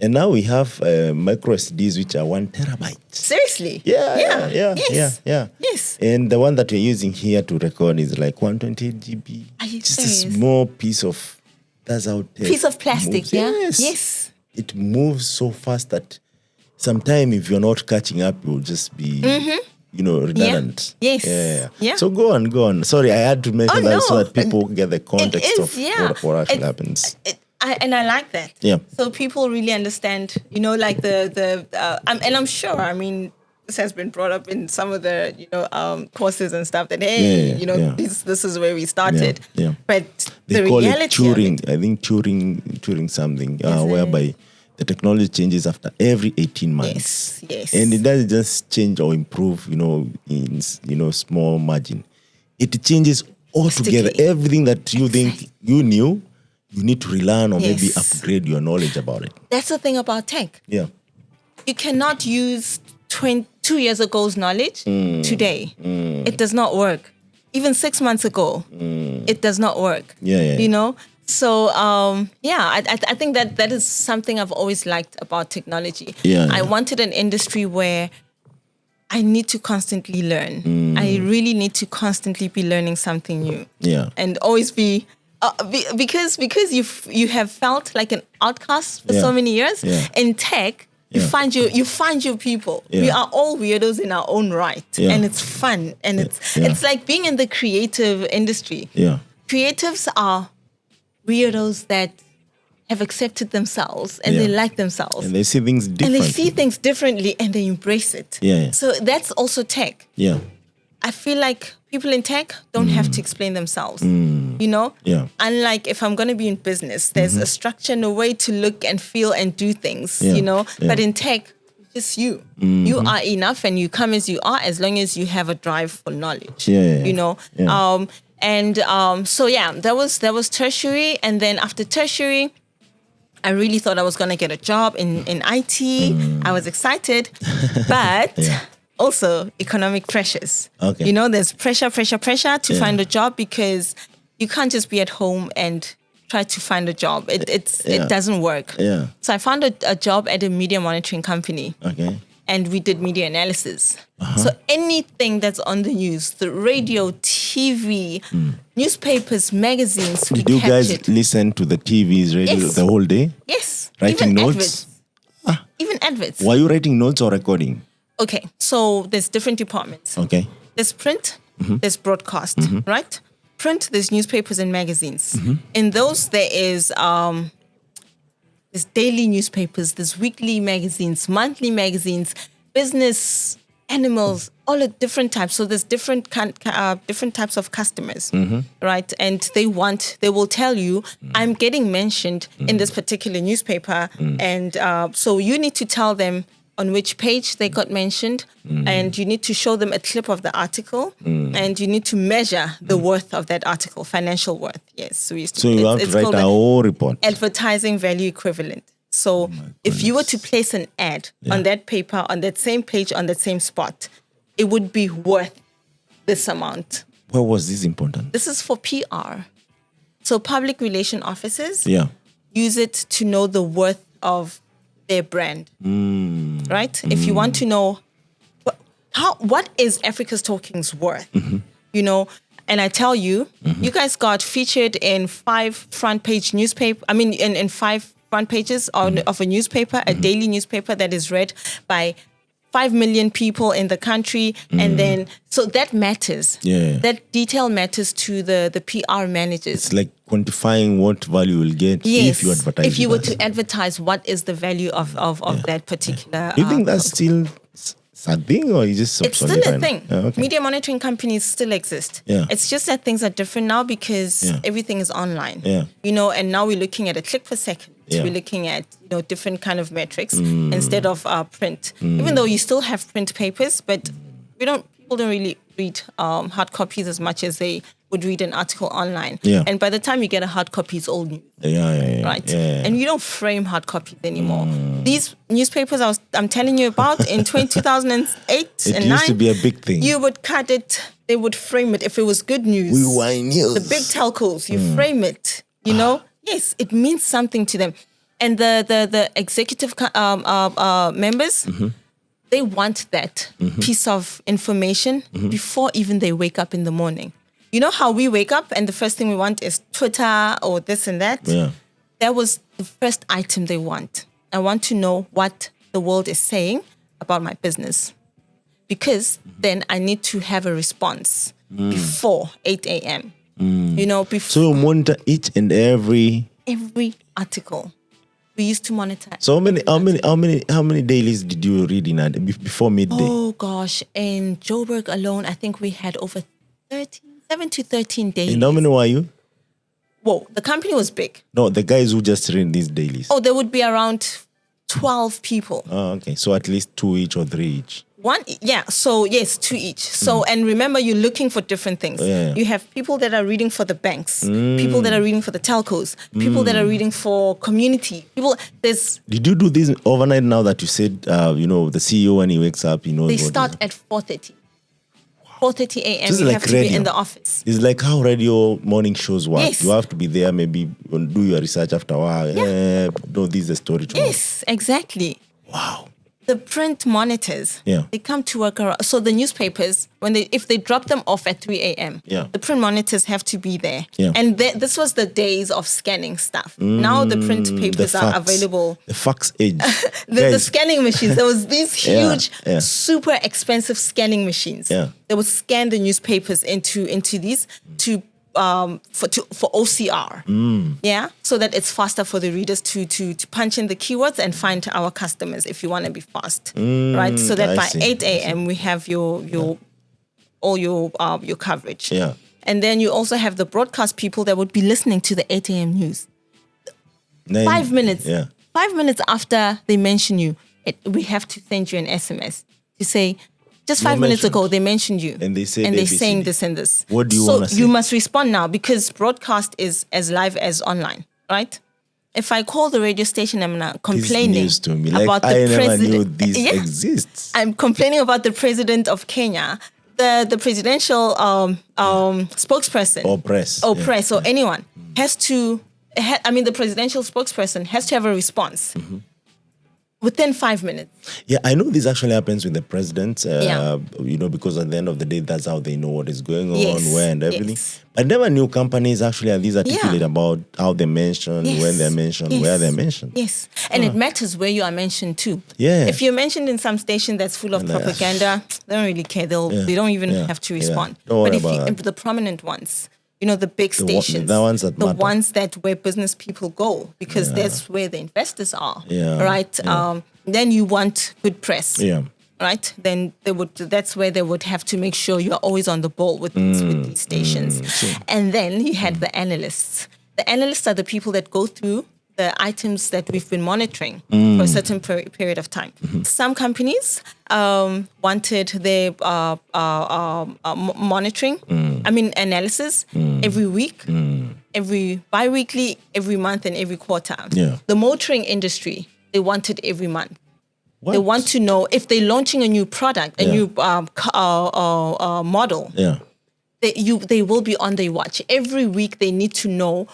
And now we have micro SDs, which are 1 terabyte. Seriously? Yeah. Yes. And the one that we're using here to record is like 128 GB. Are you just serious? a small piece of, that's how tech Piece of plastic, moves. Yes. It moves so fast that sometime if you're not catching up, you'll just be, redundant. Yeah. Yes. Yeah. So go on. Sorry, I had to mention that so that people get the context of what actually happens. I like that. Yeah. So people really understand, like and I'm sure, I mean, this has been brought up in some of the, courses and stuff that, this is where we started. Yeah. But they the call reality it Turing. I think Turing something, whereby the technology changes after every 18 months. Yes. And it doesn't just change or improve, in, small margin. It changes altogether. Everything that you think you knew, you need to relearn or maybe upgrade your knowledge about it. That's the thing about tech. Yeah. You cannot use 2 years ago's knowledge today. It does not work. Even 6 months ago, it does not work. Yeah. So, I think that is something I've always liked about technology. I wanted an industry where I need to constantly learn. I really need to constantly be learning something new. Yeah. And always be... because you have felt like an outcast for so many years. In tech, you find your people. We are all weirdos in our own right, and it's fun. And it's like being in the creative industry. Creatives are weirdos that have accepted themselves and they like themselves, and they see things differently. And they see things differently, and they embrace it. So that's also tech. I feel like people in tech don't have to explain themselves, Unlike if I'm going to be in business, there's a structure and a way to look and feel and do things, But in tech, just you. You are enough and you come as you are as long as you have a drive for knowledge, That was tertiary. And then after tertiary, I really thought I was going to get a job in IT. I was excited, but... Also, economic pressures. There's pressure to find a job because you can't just be at home and try to find a job. It doesn't work. Yeah. So I found a job at a media monitoring company. Okay. And we did media analysis. So anything that's on the news, the radio, TV, newspapers, magazines, Did you guys listen to the TV's radio the whole day? Yes. Writing even notes? Adverts. Even adverts. Were you writing notes or recording? Okay, so there's different departments. Okay. There's print, there's broadcast, right? Print, there's newspapers and magazines. In those, there's daily newspapers, there's weekly magazines, monthly magazines, business, animals, all the different types. So there's different types of customers, right? And they will tell you, I'm getting mentioned in this particular newspaper. And so you need to tell them on which page they got mentioned, and you need to show them a clip of the article, and you need to measure the worth of that article, financial worth. Yes, so we used to. So you have to write a whole report. Advertising value equivalent. So if you were to place an ad on that paper, on that same page, on that same spot, it would be worth this amount. Why was this important? This is for PR. So public relation officers use it to know the worth of their brand, right? If you want to know what is Africa's Talking's worth, you know, and I tell you, you guys got featured in 5 front page newspaper. I mean, in 5 front pages of a newspaper, a daily newspaper that is read by 5 million people in the country. And then, so that matters. Yeah. That detail matters to the PR managers. It's like quantifying what value you'll get if you advertise. If you were to advertise, what is the value of that particular... Do you think that's still a thing, or is just it's still a thing. Okay. Media monitoring companies still exist. Yeah. It's just that things are different now because everything is online. Yeah. You know, and now we're looking at a click per second. Yeah. We're looking at, you know, different kind of metrics instead of print. Even though you still have print papers, but people don't really read hard copies as much as they would read an article online. Yeah. And by the time you get a hard copy, it's old news. Right? Yeah. And you don't frame hard copies anymore. These newspapers I'm telling you about in 2008 it and 9. It used to be a big thing. You would cut it, they would frame it. If it was good news, we were news. The big telcos, you frame it, you know? Yes, it means something to them. And the executive members, they want that piece of information before even they wake up in the morning. You know how we wake up and the first thing we want is Twitter or this and that? Yeah. That was the first item they want. I want to know what the world is saying about my business. Because then I need to have a response before 8 a.m. You know, before. So you monitor each and every article. We used to monitor. So how many dailies did you read in before midday? Oh gosh, in Joburg alone, I think we had over 7 to 13 days. And how many were you? Whoa, the company was big. No, the guys who just read these dailies. Oh, there would be around 12 people. Oh, okay. So at least 2 each or 3 each. So yes, 2 each. So, and remember, you're looking for different things. Yeah. You have people that are reading for the banks, people that are reading for the telcos, people that are reading for community. Did you do this overnight now that you said, you know, the CEO when he wakes up, you know. They start at 4:30. 4:30 a.m. You have to be in the office. It's like how radio morning shows work. Yes. You have to be there, maybe do your research after a while. No, this is the story tomorrow. Yes, exactly. Wow. The print monitors, they come to work around. So the newspapers, if they drop them off at 3 a.m., the print monitors have to be there. Yeah. And this was the days of scanning stuff. Now the print papers are available. The fax age. the scanning machines. There was these huge, super expensive scanning machines. Yeah. They would scan the newspapers into these for OCR. So that it's faster for the readers to punch in the keywords and find our customers if you want to be fast, right? So that by 8 a.m. we have your coverage. Yeah. And then you also have the broadcast people that would be listening to the 8 a.m. news. 5 minutes. Yeah. 5 minutes after they mention you, we have to send you an SMS to say, just 5 minutes ago, they mentioned you. And they say they're saying this and this. What do you want to say? So you must respond now because broadcast is as live as online, right? If I call the radio station, I'm not complaining news to me. Like, about I the never knew president. this exists. I'm complaining about the president of Kenya, the presidential spokesperson. Or press. Or press, or anyone has to the presidential spokesperson has to have a response within 5 minutes. Yeah, I know this actually happens with the president, because at the end of the day, that's how they know what is going on, where and everything. Yes. I never knew companies actually are these articulate about how they mention, when they're mentioned, where they're mentioned. Yes, and it matters where you are mentioned too. Yeah. If you're mentioned in some station that's full of propaganda, they don't really care. They don't even have to respond. Don't worry But about if the prominent ones, the big stations, the ones that matter. ones that where business people go, because that's where the investors are, right? Then you want good press, right? Then that's where they would have to make sure you are always on the ball with these stations. And then you had the analysts. The analysts are the people that go through the items that we've been monitoring for a certain period of time. Some companies wanted their monitoring, analysis every week, every bi-weekly, every month, and every quarter. Yeah. The motoring industry, they want it every month. What? They want to know if they're launching a new product, a new model. Yeah. They will be on their watch. Every week they need to know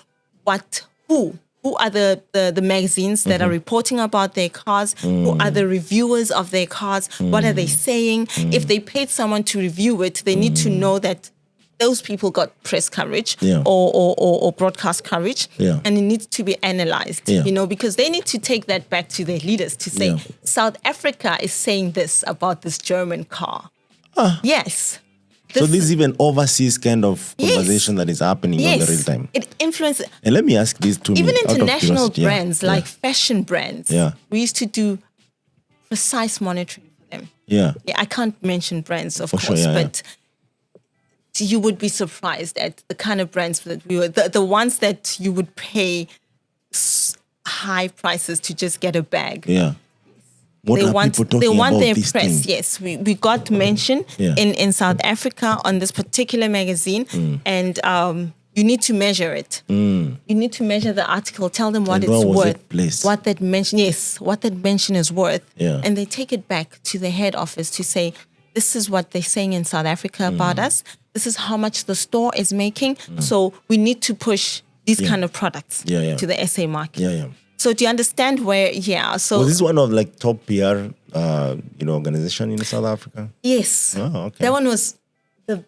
who are the magazines that are reporting about their cars, who are the reviewers of their cars, what are they saying. If they paid someone to review it, they need to know that those people got press coverage or broadcast coverage, and it needs to be analyzed, because they need to take that back to their leaders to say, South Africa is saying this about this German car. Yes. So this is even overseas kind of conversation that is happening on the real time. It influences. And let me ask this to even me. International brands like fashion brands. Yeah. We used to do precise monitoring for them. Yeah. I can't mention brands, of For course, sure, but you would be surprised at the kind of brands that we were, the ones that you would pay high prices to just get a bag. Yeah. What are people talking about their these press. things? Yes, we got mention in South Africa on this particular magazine, and you need to measure it. You need to measure the article, tell them what it's worth, what that mention is worth, and they take it back to the head office to say, this is what they're saying in South Africa about us. This is how much the store is making. So we need to push these kind of products to the SA market. Yeah. So do you understand where? So was this one of top PR, organization in South Africa? Yes. Oh, okay. That one was the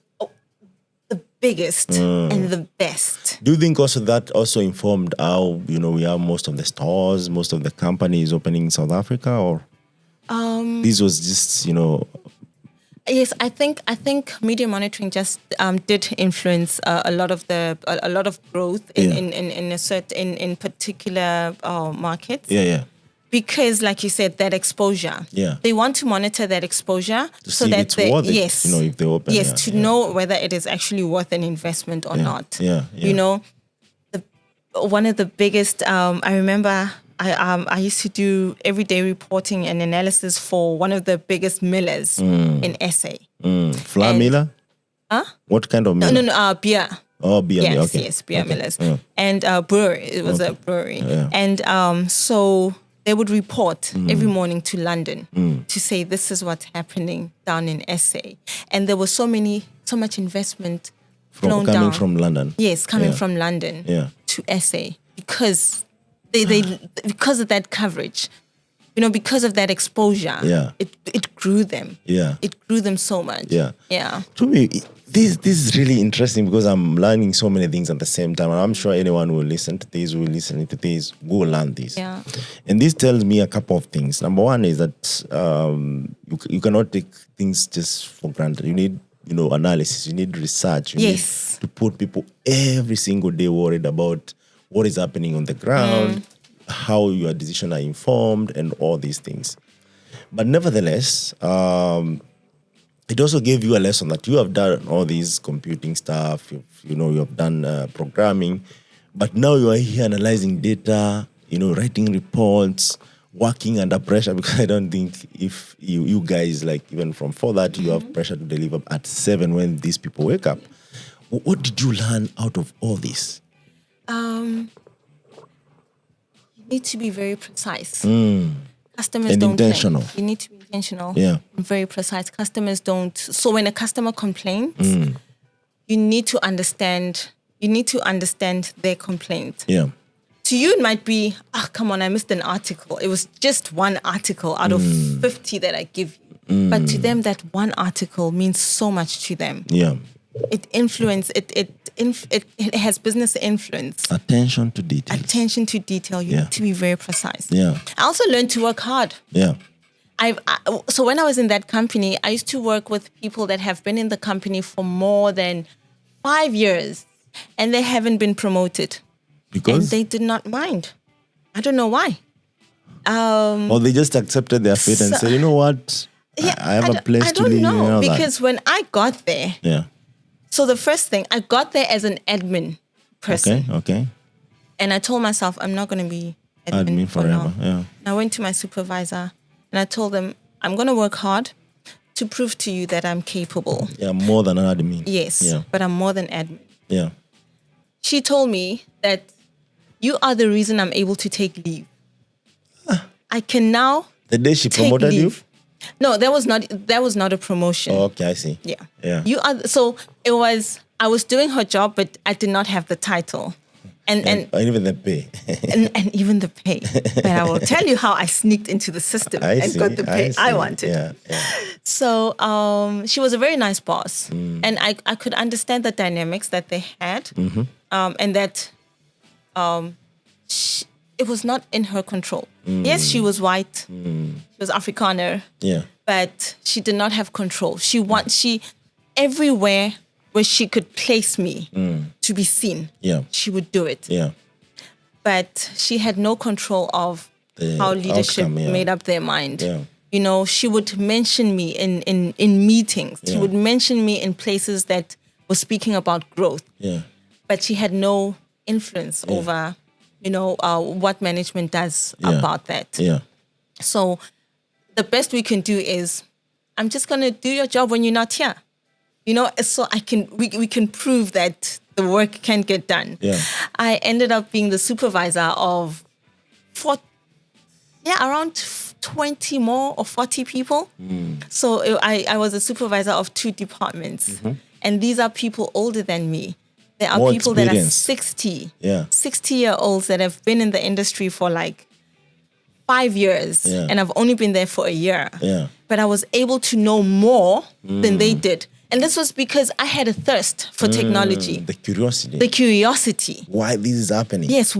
biggest and the best. Do you think also that also informed how we have most of the stores, most of the companies opening in South Africa, or this was just Yes, I think media monitoring just did influence a lot of growth in particular markets. Yeah. Because, like you said, that exposure. Yeah. They want to monitor that exposure so that it's worth it. If they open. Yes, to know whether it is actually worth an investment or not. Yeah. One of the biggest. I remember. I used to do everyday reporting and analysis for one of the biggest millers in SA. Flour miller? Huh? What kind of miller? No, beer. Oh, beer. Yes, okay. yes, beer millers. Yeah. And brewery. It was a brewery. Yeah. And so they would report every morning to London to say this is what's happening down in SA. And there was so much investment coming from London. Yes, coming from London to SA because because of that coverage, because of that exposure, it grew them. Yeah. It grew them so much. Yeah. Yeah. To me, this is really interesting because I'm learning so many things at the same time. And I'm sure anyone who will listen to this, will learn this. Yeah. And this tells me a couple of things. Number one is that you cannot take things just for granted. You need analysis. You need research. You need to put people every single day worried about what is happening on the ground, how your decisions are informed, and all these things. But nevertheless, it also gave you a lesson that you have done all these computing stuff, you have done programming, but now you are here analyzing data, writing reports, working under pressure, because I don't think if you guys, even from 4:30, you have pressure to deliver at 7 when these people wake up. What did you learn out of all this? You need to be very precise. Customers and don't intentional. Play. You need to be intentional. Yeah. Very precise. Customers don't. So when a customer complains, you need to understand their complaint. Yeah. To you, it might be, come on, I missed an article. It was just one article out of 50 that I give you. But to them, that one article means so much to them. Yeah. It has business influence. Attention to detail. Attention to detail. You need to be very precise. Yeah. I also learned to work hard. Yeah. So when I was in that company, I used to work with people that have been in the company for more than 5 years and they haven't been promoted. Because? And they did not mind. I don't know why. Or they just accepted their fate and said, you know what? Yeah, I have a place to live. I don't know. Because when I got there, so the first thing, I got there as an admin person. Okay. And I told myself, I'm not going to be admin forever. Yeah. I went to my supervisor and I told them, I'm going to work hard to prove to you that I'm capable. Yeah, more than an admin. Yes, but I'm more than admin. Yeah. She told me that you are the reason I'm able to take leave. I can now the day she promoted leave. You? No, that was not a promotion. Oh, okay, I see. Yeah. So it was, I was doing her job, but I did not have the title. And even the pay. and even the pay. But I will tell you how I sneaked into the system and got the pay I wanted. Yeah. So she was a very nice boss. And I could understand the dynamics that they had. And that it was not in her control. Yes, she was white. She was Afrikaner. Yeah. But she did not have control. She everywhere where she could place me to be seen, she would do it. Yeah. But she had no control of how leadership made up their mind. Yeah. You know, she would mention me in meetings. She would mention me in places that were speaking about growth. Yeah. But she had no influence over, what management does about that. Yeah. So the best we can do is, I'm just going to do your job when you're not here. So we can prove that the work can get done. Yeah. I ended up being the supervisor of around 20 more or 40 people. So I was a supervisor of 2 departments. And these are people older than me. There are more people experience. that are 60, Yeah. 60-year-olds that have been in the industry for like 5 years. Yeah. And I've only been there for a year. Yeah. But I was able to know more than they did. And this was because I had a thirst for technology. The curiosity. The curiosity. Why this is happening. Yes,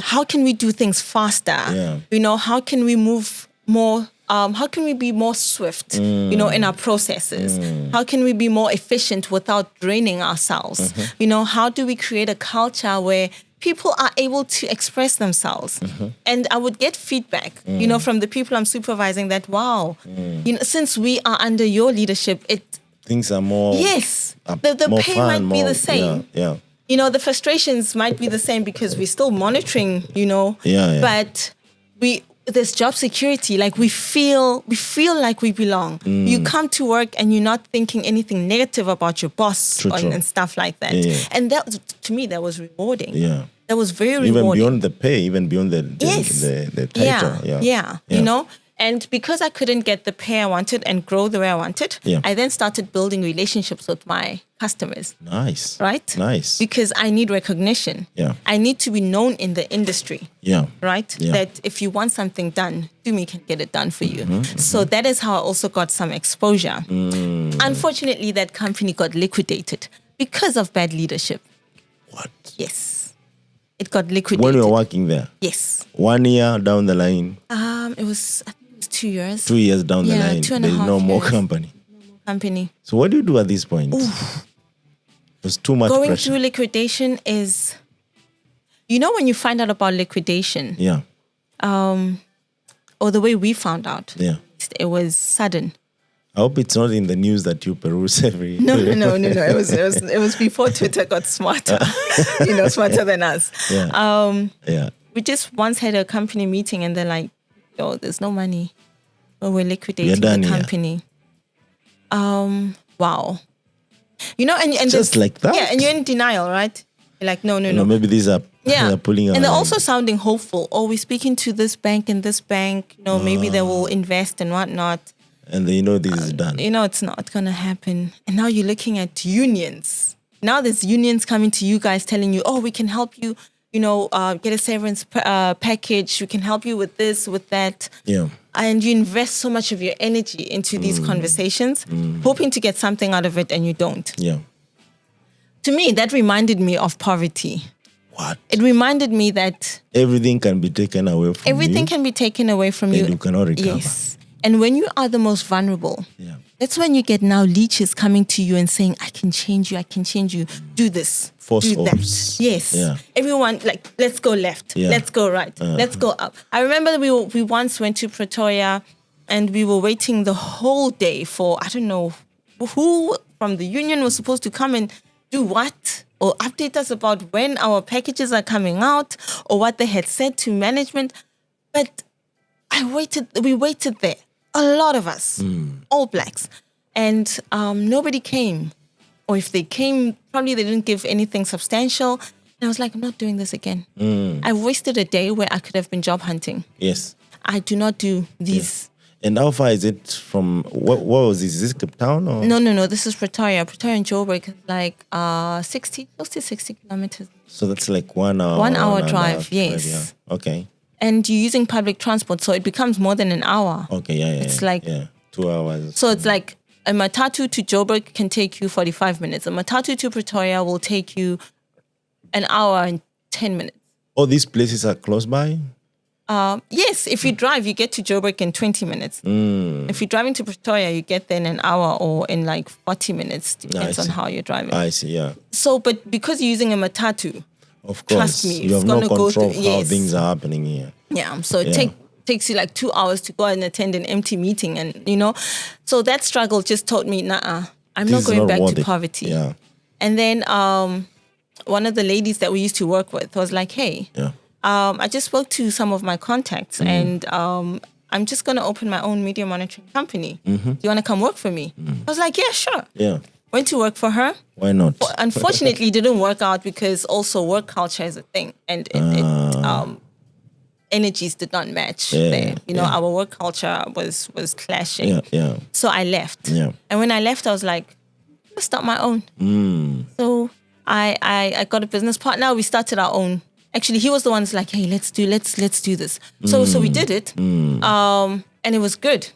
how can we do things faster? Yeah. How can we move more, how can we be more swift, in our processes? How can we be more efficient without draining ourselves? How do we create a culture where people are able to express themselves? And I would get feedback, from the people I'm supervising that, wow, since we are under your leadership, things are more... Yes, the more pay fun, might be the same. Yeah. The frustrations might be the same because we're still monitoring, Yeah. But there's job security. Like we feel like we belong. You come to work and you're not thinking anything negative about your boss True. and stuff like that. Yeah. And that, to me, that was rewarding. Yeah. That was very rewarding. Even beyond the pay, even beyond the title. Yeah. And because I couldn't get the pay I wanted and grow the way I wanted, I then started building relationships with my customers. Nice. Right? Nice. Because I need recognition. Yeah. I need to be known in the industry. Yeah. Right? Yeah. That if you want something done, Tumi can get it done for you. So that is how I also got some exposure. Unfortunately, that company got liquidated because of bad leadership. What? Yes. It got liquidated. When you were working there? Yes. 1 year down the line? It was 2 years. 2 years down the line. 2.5 There's no more years. company. Company. So what do you do at this point? It was too much Going pressure. through liquidation is, when you find out about liquidation, Yeah. or the way we found out, Yeah. it was sudden. I hope it's not in the news that you peruse every... No. It was before Twitter got smarter, smarter than us. Yeah. We just once had a company meeting and they're like, "Yo, there's no money. Well, we're liquidating done the here." company." Wow. And Just like that? Yeah, and you're in denial, right? You're like, no. Maybe these are Yeah. pulling And they're also sounding hopeful. Oh, we're speaking to this bank and this bank. Maybe they will invest and whatnot. And they this is done. It's not going to happen. And now you're looking at unions. Now there's unions coming to you guys telling you, oh, we can help you, get a severance package. We can help you with this, with that. Yeah. And you invest so much of your energy into these conversations, hoping to get something out of it, and you don't. Yeah. To me, that reminded me of poverty. What? It reminded me that everything can be taken away from you. Everything can be taken away from you. And you cannot recover. Yes. And when you are the most vulnerable, that's when you get now leeches coming to you and saying, I can change you, do this, force do that. ops. Yes. Yeah. Everyone, let's go left, let's go right, let's go up. I remember we once went to Pretoria and we were waiting the whole day for, I don't know who from the union was supposed to come and do what, or update us about when our packages are coming out, or what they had said to management. But we waited there, a lot of us, all blacks, and nobody came. Or if they came, probably they didn't give anything substantial. And I was like, I'm not doing this again. I wasted a day where I could have been job hunting. Yes. I do not do these. Yeah. And how far is it from, what was this? Is this Cape Town? Or? No, this is Pretoria. Pretoria and Joburg is like close to 60 kilometers. So that's like 1 hour. 1 hour drive, yes. Yeah. Okay. And you're using public transport, so it becomes more than an hour. Okay, yeah. It's like 2 hours. So it's like a matatu to Joburg can take you 45 minutes. A matatu to Pretoria will take you an hour and 10 minutes. All these places are close by? Yes, if you drive, you get to Joburg in 20 minutes. If you're driving to Pretoria, you get there in an hour or in like 40 minutes, depends on how you're driving. I see, yeah. So, but because you're using a matatu, of course, trust me, you have no control of how yes. things are happening here. Yeah, so it takes you like 2 hours to go and attend an empty meeting, and so that struggle just taught me, I'm not going back to poverty. Yeah. And then one of the ladies that we used to work with was like, hey, I just spoke to some of my contacts and I'm just going to open my own media monitoring company. Do you want to come work for me? I was like, yeah, sure. Yeah. Went to work for her. Why not? Unfortunately, it didn't work out because also work culture is a thing, and energies did not match there. Our work culture was clashing. Yeah. So I left. Yeah. And when I left, I was like, let's start my own. So I got a business partner. We started our own. Actually, he was the one who's like, hey, let's do this. So we did it. And it was good.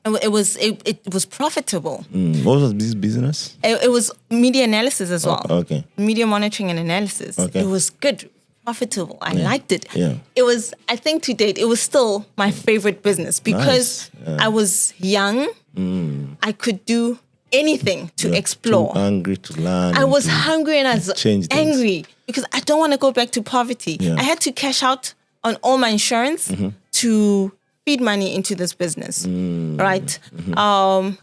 It was profitable. What was this business? It was media analysis as well. Okay. Media monitoring and analysis. Okay. It was good, profitable. I liked it. Yeah. It was, I think to date, it was still my favorite business because I was young. I could do anything to explore. Too hungry to learn. I was hungry and I was angry because I don't want to go back to poverty. Yeah. I had to cash out on all my insurance to feed money into this business, right?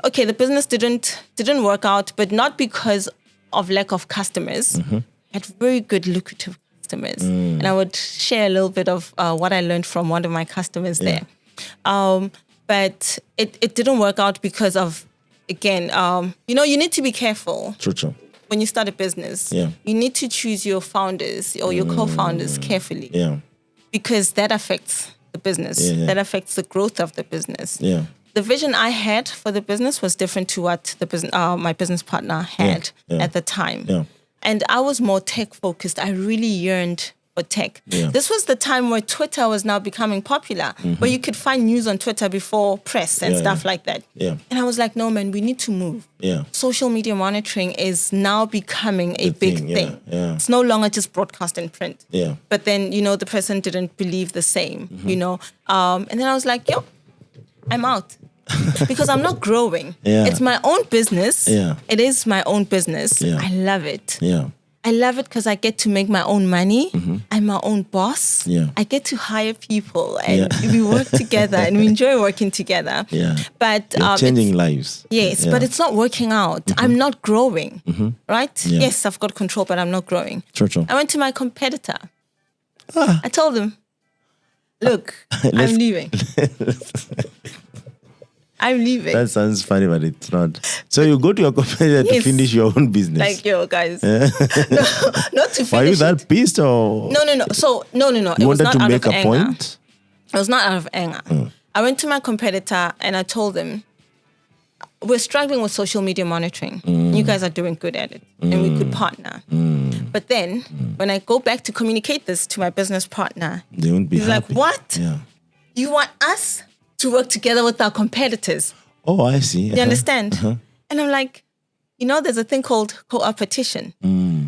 Okay, the business didn't work out, but not because of lack of customers. I had very good, lucrative customers, and I would share a little bit of what I learned from one of my customers there. But it didn't work out because of, again, you need to be careful. True. When you start a business, Yeah. you need to choose your founders or your co-founders carefully. Yeah. Because that affects the business. Yeah. That affects the growth of the business. Yeah. The vision I had for the business was different to what my business partner had at the time. Yeah. And I was more tech focused. I really yearned for tech. Yeah. This was the time where Twitter was now becoming popular, where you could find news on Twitter before press and stuff like that. Yeah. And I was like, no, man, we need to move. Yeah. Social media monitoring is now becoming a big thing. Yeah. It's no longer just broadcast and print. Yeah. But then, the person didn't believe the same, And then I was like, I'm out. Because I'm not growing. Yeah. It's my own business. Yeah. It is my own business. Yeah. I love it. Yeah. I love it because I get to make my own money. I'm my own boss. Yeah. I get to hire people and we work together and we enjoy working together. Yeah. But you're changing lives. Yes, but it's not working out. I'm not growing, right? Yeah. Yes, I've got control, but I'm not growing. True. I went to my competitor. I told him, look, I'm leaving. I'm leaving. That sounds funny, but it's not. So you go to your competitor to finish your own business. Like, guys. No, not to finish. Were you that pissed or? No. So, no. You wanted to make a point? It was not out of anger. I went to my competitor and I told him, we're struggling with social media monitoring. You guys are doing good at it, and we could partner. But then when I go back to communicate this to my business partner, They won't be he's happy. like, what? Yeah. You want us to work together with our competitors? Oh, I see. You understand? And I'm like, there's a thing called co-opetition.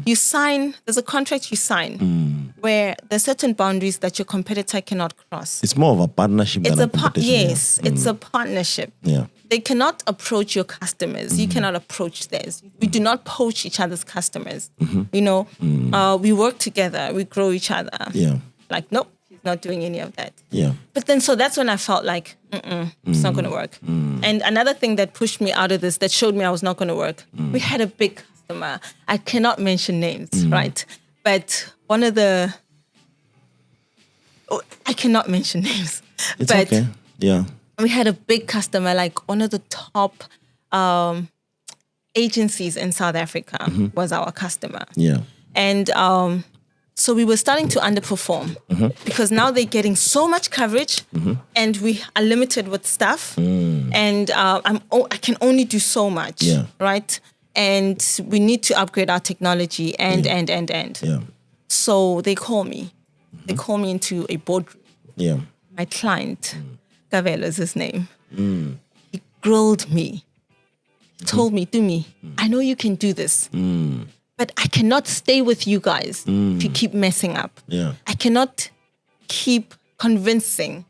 You sign, there's a contract you sign where there's certain boundaries that your competitor cannot cross. It's more of a partnership than a competition. Yes, it's a partnership. Yeah. They cannot approach your customers. You cannot approach theirs. We do not poach each other's customers. We work together. We grow each other. Yeah. Like, nope, he's not doing any of that. Yeah. But then, so that's when I felt like, it's not going to work. And another thing that pushed me out of this, that showed me I was not going to work, we had a big customer. I cannot mention names, right? But one of the, I cannot mention names. It's but okay. Yeah. we had a big customer, like one of the top agencies in South Africa was our customer. Yeah. And so we were starting to underperform because now they're getting so much coverage and we are limited with stuff. And I can only do so much, right? And we need to upgrade our technology and. Yeah. So they call me. They call me into a boardroom. Yeah. My client, Gavelo is his name. He grilled me. He told me, Tumi, I know you can do this, but I cannot stay with you guys if you keep messing up. Yeah. I cannot keep convincing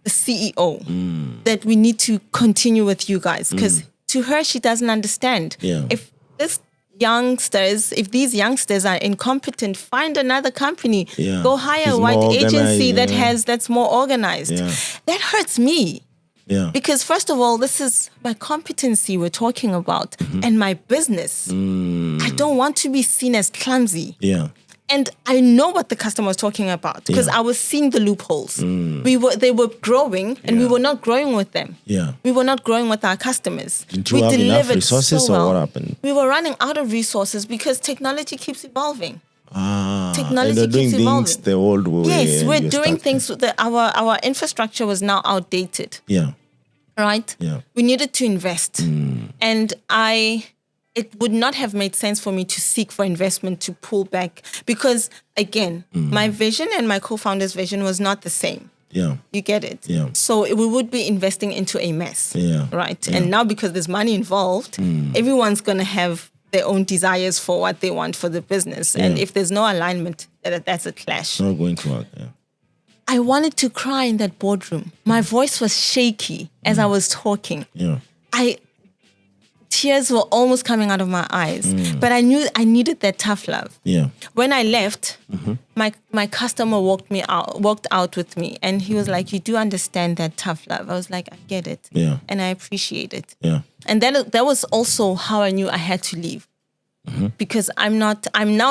the CEO that we need to continue with you guys, because to her, she doesn't understand. Yeah. If these youngsters are incompetent, find another company. Yeah. Go hire It's a white more agency organized, that's more organized. Yeah. That hurts me. Yeah. Because first of all, this is my competency we're talking about and my business. I don't want to be seen as clumsy. Yeah. And I know what the customer was talking about because I was seeing the loopholes. They were growing and we were not growing with them. Yeah. We were not growing with our customers. Didn't you have enough resources or what happened? We were running out of resources because technology keeps evolving. Technology and they're doing keeps things evolving. the old way. Yes, and we're you're doing stuck things. Our infrastructure was now outdated. Yeah. Right? Yeah. We needed to invest. And it would not have made sense for me to seek for investment to pull back because, again, my vision and my co-founder's vision was not the same. Yeah. You get it? Yeah. So we would be investing into a mess. Yeah. Right? Yeah. And now because there's money involved, everyone's going to have their own desires for what they want for the business. And if there's no alignment, that's a clash. It's not going to work. Yeah. I wanted to cry in that boardroom. My voice was shaky as I was talking. Yeah. Tears were almost coming out of my eyes, but I knew I needed that tough love. Yeah. When I left, my customer walked out with me, and he was like, "You do understand that tough love?" I was like, "I get it, Yeah. and I appreciate it." Yeah. And that was also how I knew I had to leave, because I'm now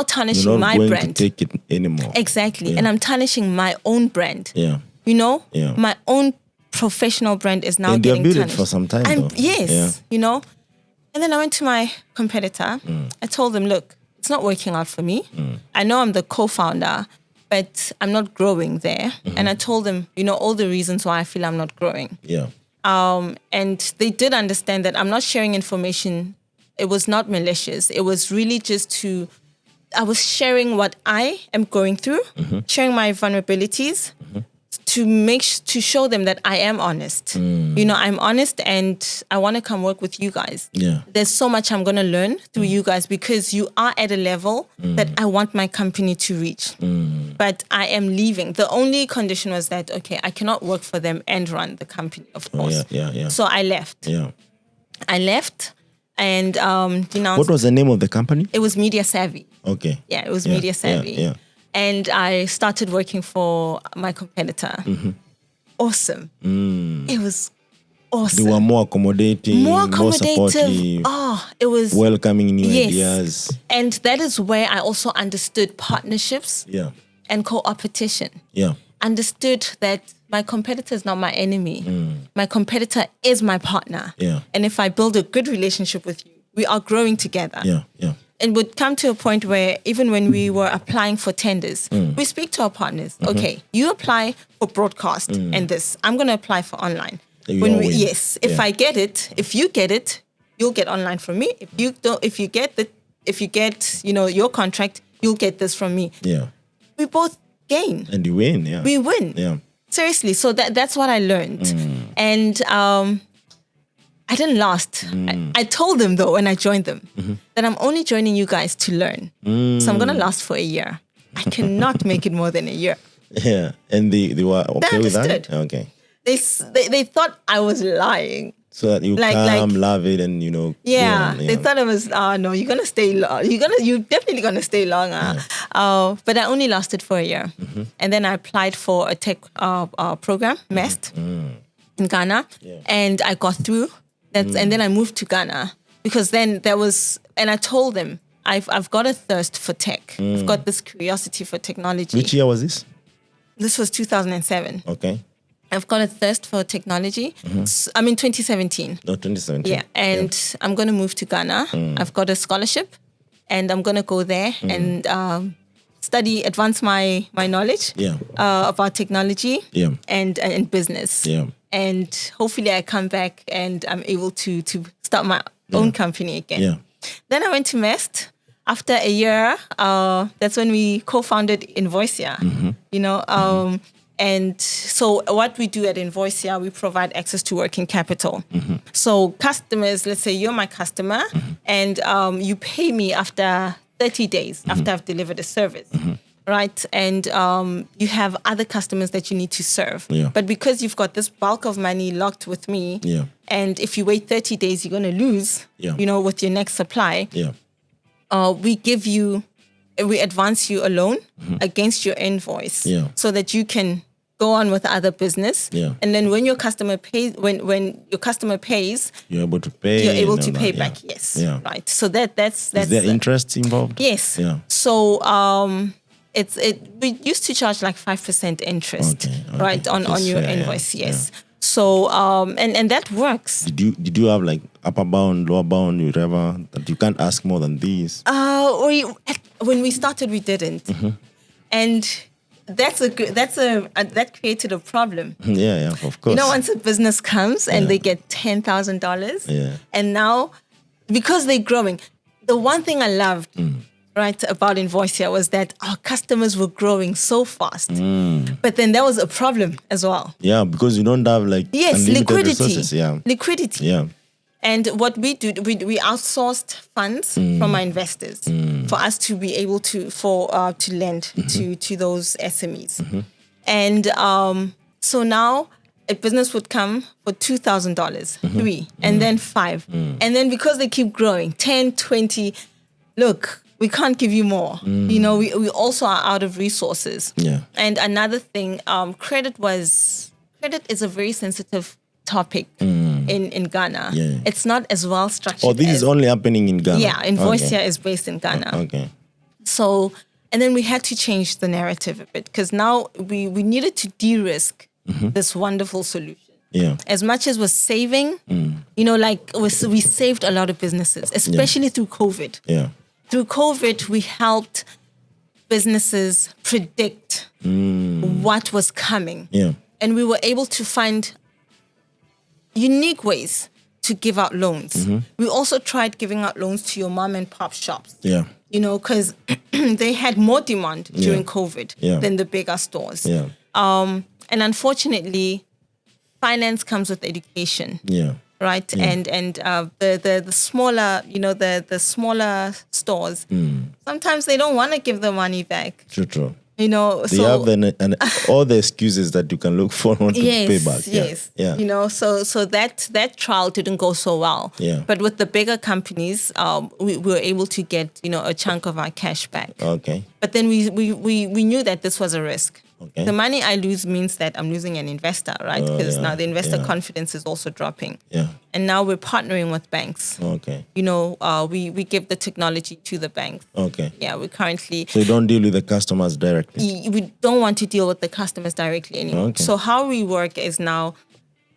tarnishing You're not my going brand. to take it anymore. Exactly, Yeah. and I'm tarnishing my own brand. Yeah. Yeah. My own professional brand is now And getting you've built it tarnished. for some time, though. Yes, Yeah. And then I went to my competitor. I told them, look, it's not working out for me. I know I'm the co-founder, but I'm not growing there. And I told them, all the reasons why I feel I'm not growing. Yeah. And they did understand that I'm not sharing information. It was not malicious. It was really just I was sharing what I am going through, sharing my vulnerabilities, to show them that I am honest. I'm honest and I want to come work with you guys. Yeah. There's so much I'm going to learn through you guys because you are at a level that I want my company to reach. But I am leaving. The only condition was that, okay, I cannot work for them and run the company, of course. Yeah. So I left. Yeah. I left and What was the name of the company? it was Media Savvy. Okay. Yeah, it was Media Savvy. Yeah. And I started working for my competitor. Awesome. It was awesome. They were more accommodating, More supportive, it was welcoming new yes. ideas. And that is where I also understood partnerships Yeah. and co-opetition. Yeah. Understood that my competitor is not my enemy. My competitor is my partner. Yeah. And if I build a good relationship with you, we are growing together. Yeah. It would come to a point where even when we were applying for tenders, we speak to our partners. Okay, you apply for broadcast and this. I'm going to apply for online. You all win. If I get it, if you get it, you'll get online from me. If you get your contract, you'll get this from me. Yeah. We both gain. And you win, yeah. We win. Yeah. Seriously. So that's what I learned. And I didn't last. I told them though when I joined them that I'm only joining you guys to learn. So I'm gonna last for a year. I cannot make it more than a year. Yeah. And they were okay with that? understood. Okay. They thought I was lying. So that you love it and Yeah, they thought it was no, you're gonna stay long. You're definitely gonna stay longer. But I only lasted for a year, and then I applied for a tech program, amidst, in Ghana, and I got through. And then I moved to Ghana because then there was, and I told them I've got a thirst for tech. I've got this curiosity for technology. Which year was this? This was 2007. Okay. I've got a thirst for technology. 2017. No, 2017. Yeah, and I'm going to move to Ghana. I've got a scholarship, and I'm going to go there and advance my knowledge about technology and business. Yeah. And hopefully I come back and I'm able to start my own company again. Yeah. Then I went to amidst. After a year, that's when we co-founded Invoice. And so what we do at Invoice, we provide access to working capital. So customers, let's say you're my customer, and you pay me after 30 days after I've delivered a service, right? And you have other customers that you need to serve. Yeah. But because you've got this bulk of money locked with me, and if you wait 30 days, you're going to lose, with your next supply. We advance you a loan against your invoice so that you can go on with other business. Yeah. And then when your customer pays, when your customer pays, you're able to pay. You're able to pay back. Yes. Yeah. Right. So that's is there interest involved? Yes. Yeah. So we used to charge like 5% interest, right, on your invoice. Yes. Yeah. So and that works. Did you have like upper bound, lower bound, whatever, that you can't ask more than these? When we started, we didn't, and that created a problem. Yeah, of course. Once a business comes and they get $10,000, and now because they're growing, the one thing I loved. Right, about Invoice was that our customers were growing so fast. But then there was a problem as well. Yeah, because you don't have unlimited resources. Yeah. Liquidity. Yeah. And what we do, we outsourced funds from our investors for us to be able to lend to those SMEs. And so now a business would come for $2,000, $3, and then $5. And then because they keep growing, 10, 20, look, we can't give you more. We also are out of resources. Yeah. And another thing, credit is a very sensitive topic in Ghana. Yeah. It's not as well structured. Oh, this is only happening in Ghana. Yeah, Invoice is based in Ghana. Okay. So, and then we had to change the narrative a bit because now we needed to de-risk this wonderful solution. Yeah. As much as we're saving, we saved a lot of businesses, especially through COVID. Yeah. Through COVID, we helped businesses predict what was coming. Yeah. And we were able to find unique ways to give out loans. We also tried giving out loans to your mom and pop shops. Yeah. Because they had more demand during COVID than the bigger stores. Yeah. And unfortunately, finance comes with education. Yeah. Right, and the smaller, the smaller stores, sometimes they don't want to give the money back. True. They have all the excuses that you can look for to pay back. Yes. Yeah. So that trial didn't go so well. Yeah. But with the bigger companies, we were able to get a chunk of our cash back. Okay. But then we knew that this was a risk. Okay. The money I lose means that I'm losing an investor, right? Because now the investor confidence is also dropping. Yeah. And now we're partnering with banks. Okay. We give the technology to the banks. Okay. Yeah, we currently... So you don't deal with the customers directly? We don't want to deal with the customers directly anymore. Okay. So how we work is now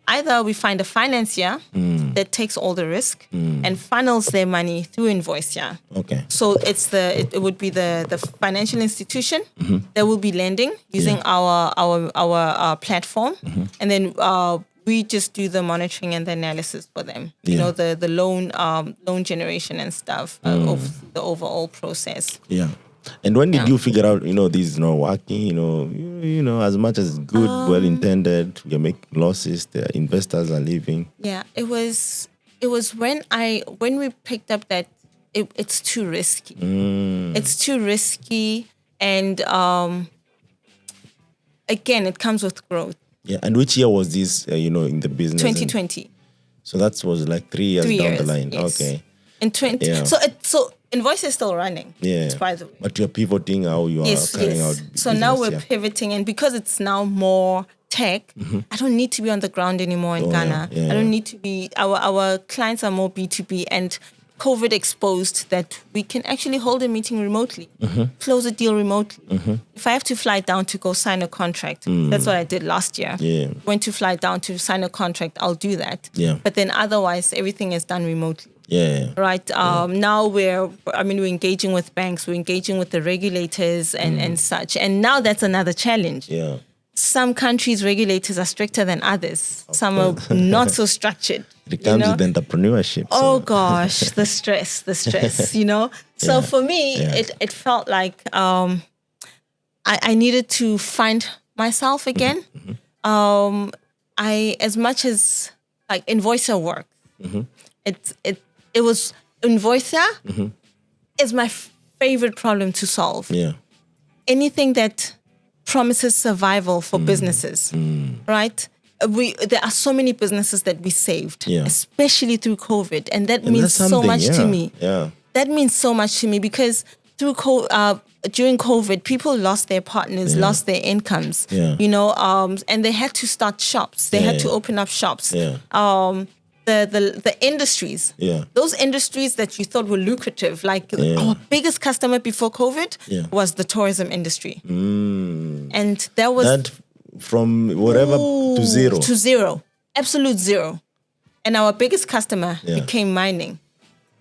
either we find a financier that takes all the risk and funnels their money through Invoice. Okay. So it would be the financial institution that will be lending using our platform, and then we just do the monitoring and the analysis for them. You know, the loan generation and stuff of the overall process. Yeah. And when did you figure out, this is not working, as much as good, well-intended, you're making losses, the investors are leaving? Yeah, it was when we picked up that it's too risky. It's too risky. And again, it comes with growth. Yeah. And which year was this, in the business? 2020. So that was like 3 years down the line. Yes. Okay. In 20. Yeah. So Invoice is still running. Yeah. By the way. But you're pivoting how you are carrying out business. So now we're pivoting, and because it's now more tech, I don't need to be on the ground anymore in Ghana. I don't need to be. Our clients are more B2B, and COVID exposed that we can actually hold a meeting remotely, close a deal remotely. If I have to fly down to go sign a contract, that's what I did last year. Yeah. Went to fly down to sign a contract, I'll do that. Yeah. But then otherwise, everything is done remotely. Yeah. Right. Now we're engaging with banks, we're engaging with the regulators and such. And now that's another challenge. Yeah. Some countries' regulators are stricter than others. Some are not so structured. It comes with entrepreneurship. Oh gosh, the stress, So for me, it felt like I needed to find myself again. As much as like Invoicer work, it was Invoicer is my favorite problem to solve. Yeah. Anything that promises survival for businesses, right? There are so many businesses that we saved, especially through COVID, and that means so much to me. Yeah. That means so much to me because during COVID, people lost their partners, lost their incomes, and they had to start shops. They had to open up shops. Yeah. The industries, those industries that you thought were lucrative, like our biggest customer before COVID was the tourism industry. And that was... That from whatever to zero. To zero. Absolute zero. And our biggest customer became mining.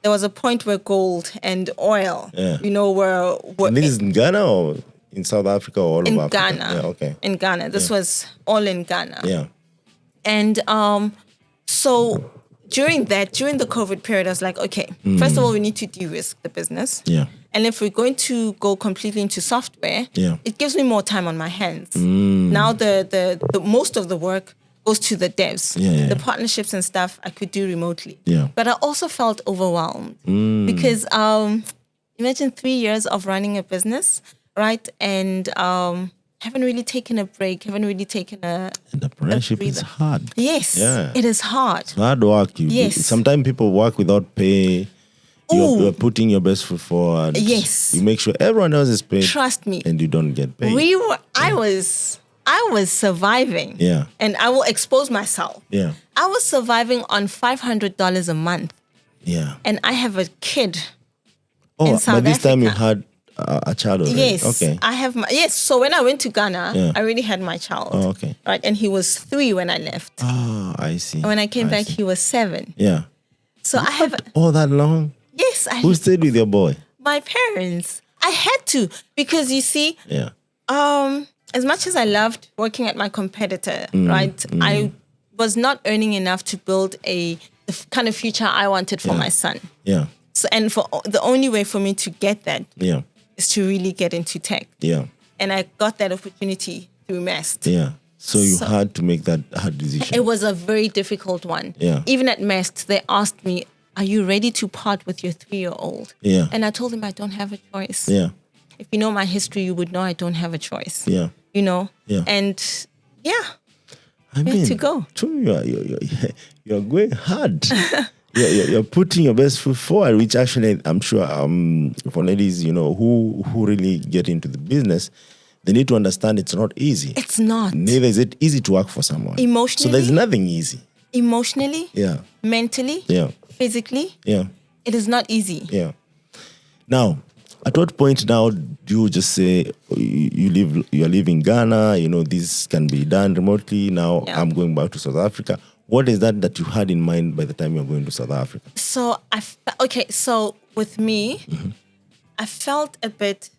There was a point where gold and oil, were... And this is in Ghana or in South Africa or all over Africa? In Ghana. Yeah, okay. In Ghana. This was all in Ghana. Yeah. And so during the COVID period, I was like, okay, first of all, we need to de-risk the business. Yeah. And if we're going to go completely into software, it gives me more time on my hands. Now the most of the work goes to the devs. The partnerships and stuff I could do remotely. Yeah. But I also felt overwhelmed because imagine 3 years of running a business, right? And haven't really taken a break, haven't really taken entrepreneurship is hard. Yes, it is hard. It's hard work. Sometimes people work without pay. You're putting your best foot forward. Yes. You make sure everyone else is paid. Trust me. And you don't get paid. I was surviving. Yeah. And I will expose myself. Yeah. I was surviving on $500 a month. Yeah. And I have a kid in South but this Africa. time you had a child already. Yes. Okay. I have so when I went to Ghana, I already had my child. Oh, okay. Right. And he was 3 when I left. Oh, I see. And when I came back, he was 7. Yeah. So I have all that long? Yes. Who stayed with your boy? My parents. I had to because you see, yeah. As much as I loved working at my competitor, right? I was not earning enough to build the kind of future I wanted for my son. Yeah. So, and for the only way for me to get that is to really get into tech. Yeah. And I got that opportunity through Mest. Yeah. So you had to make that hard decision. It was a very difficult one. Yeah. Even at Mest, they asked me, "Are you ready to part with your 3-year-old?" Yeah. And I told them I don't have a choice. Yeah. If you know my history, you would know I don't have a choice. Yeah. Yeah. And I mean, to go. You're going hard. you're putting your best foot forward, which actually I'm sure for ladies, who really get into the business, they need to understand it's not easy. It's not. Neither is it easy to work for someone. Emotionally. So there's nothing easy. Emotionally. Yeah. Mentally. Yeah. Physically. Yeah. It is not easy. Yeah. Now, at what point now do you just say you live in Ghana, this can be done remotely, now I'm going back to South Africa. What is that you had in mind by the time you're going to South Africa? So, so with me, I felt a bit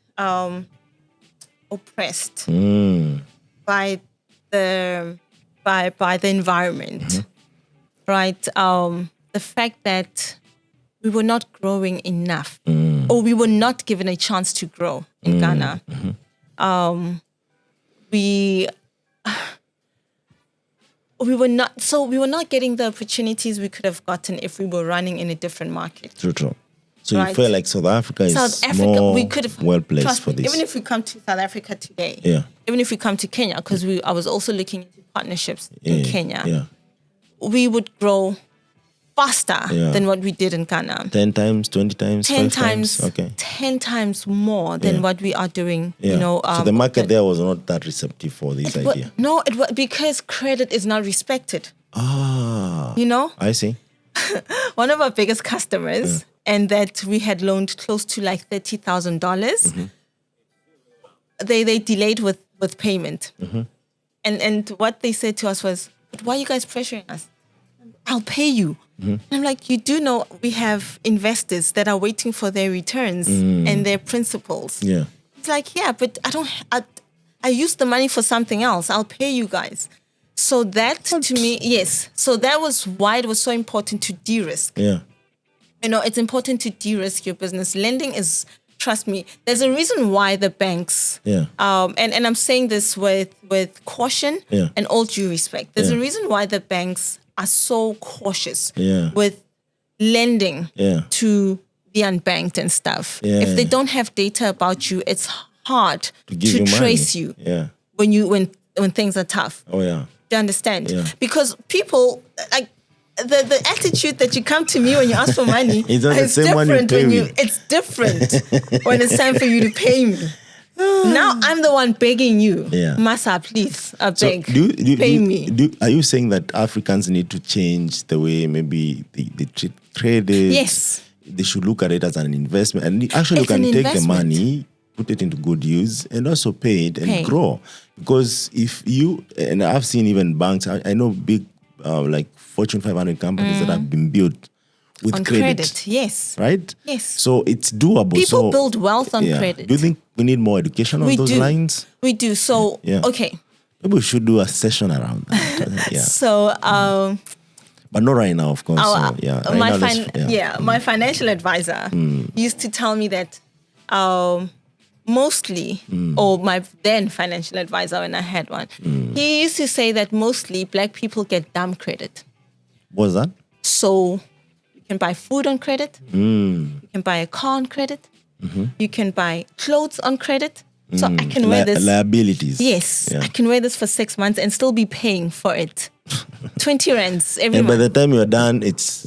oppressed by by the environment, right? The fact that we were not growing enough, or we were not given a chance to grow in Ghana. We were not getting the opportunities we could have gotten if we were running in a different market. True. So you feel like South Africa is more we could have, well placed for this. Even if we come to South Africa today, even if we come to Kenya, because I was also looking into partnerships in Kenya, we would grow faster than what we did in Ghana. 10 times, 20 times, 10 5 times? Okay. 10 times more than what we are doing. So the market there was not that receptive for this idea. No, it was because credit is not respected. I see. One of our biggest customers, and that we had loaned close to like $30,000, they delayed with payment. And what they said to us was, "But why are you guys pressuring us? I'll pay you." And I'm like, you do know we have investors that are waiting for their returns and their principals. It's like, but I use the money for something else. I'll pay you guys. So that to me, so that was why it was so important to de-risk. It's important to de-risk your business. Lending is, trust me, there's a reason why the banks, and I'm saying this with caution and all due respect. There's a reason why the banks are so cautious with lending to the unbanked and stuff. If they don't have data about you, it's hard to trace you when things are tough. Do you understand? Because people, like, the attitude that you come to me when you ask for money it's not the same different when you pay me. It's different when it's time for you to pay me. Now I'm the one begging you, Masa, please, I beg, pay me. Are you saying that Africans need to change the way maybe they treat credit? Yes. They should look at it as an investment. And actually, you can take the money, put it into good use, and also pay it and grow. Because if you, and I've seen even banks, I know big, like Fortune 500 companies that have been built with on credit. Yes. Right? Yes. So it's doable. People build wealth on credit. Do you think we need more education on those lines? We do. So, okay. Maybe we should do a session around that. So, but not right now, of course. My financial advisor used to tell me that mostly, or my then financial advisor when I had one, he used to say that mostly black people get dumb credit. What's that? So you can buy food on credit. You can buy a car on credit. You can buy clothes on credit. So I can wear this. Liabilities. Yes. I can wear this for 6 months and still be paying for it. 20 rands every month. And by the time you're done, it's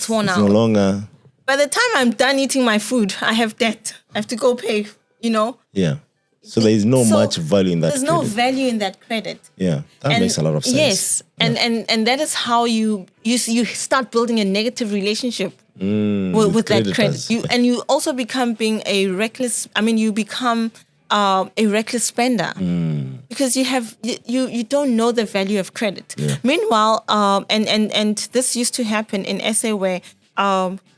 worn out. No longer. By the time I'm done eating my food, I have debt. I have to go pay, Yeah. So there is much value in that There's credit. no value in that credit. Yeah. That makes a lot of sense. Yes. And that is how you start building a negative relationship with that credit. You also become a reckless spender because you don't know the value of credit. Meanwhile, and this used to happen in SA where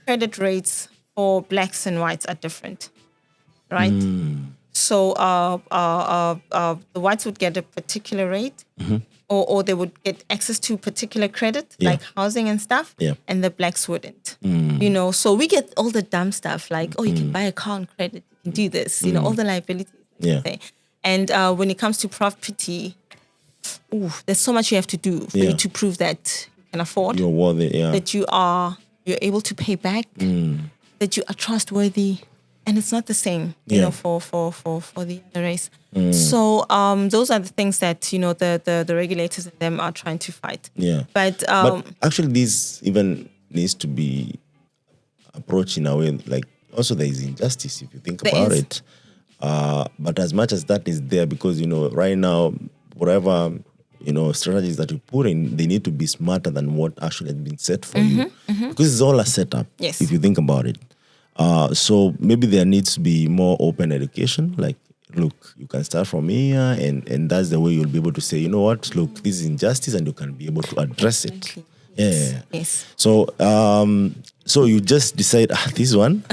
credit rates for blacks and whites are different, right? So the whites would get a particular rate, or they would get access to particular credit, like housing and stuff, and the blacks wouldn't. So we get all the dumb stuff like, you can buy a car on credit, you can do this, all the liabilities. And when it comes to property, there's so much you have to do for you to prove that you can afford, you're worthy, that you're able to pay back, that you are trustworthy. And it's not the same, for the other race. So those are the things that, the regulators and them are trying to fight. But actually this even needs to be approached in a way, like also there is injustice if you think about it. But as much as that is there, because, right now, whatever, strategies that you put in, they need to be smarter than what actually has been set for you. Because it's all a setup, if you think about it. So maybe there needs to be more open education. Like, look, you can start from here, and that's the way you'll be able to say, you know what, look, this is injustice, and you can be able to address it. Yes. So, so you just decide, this one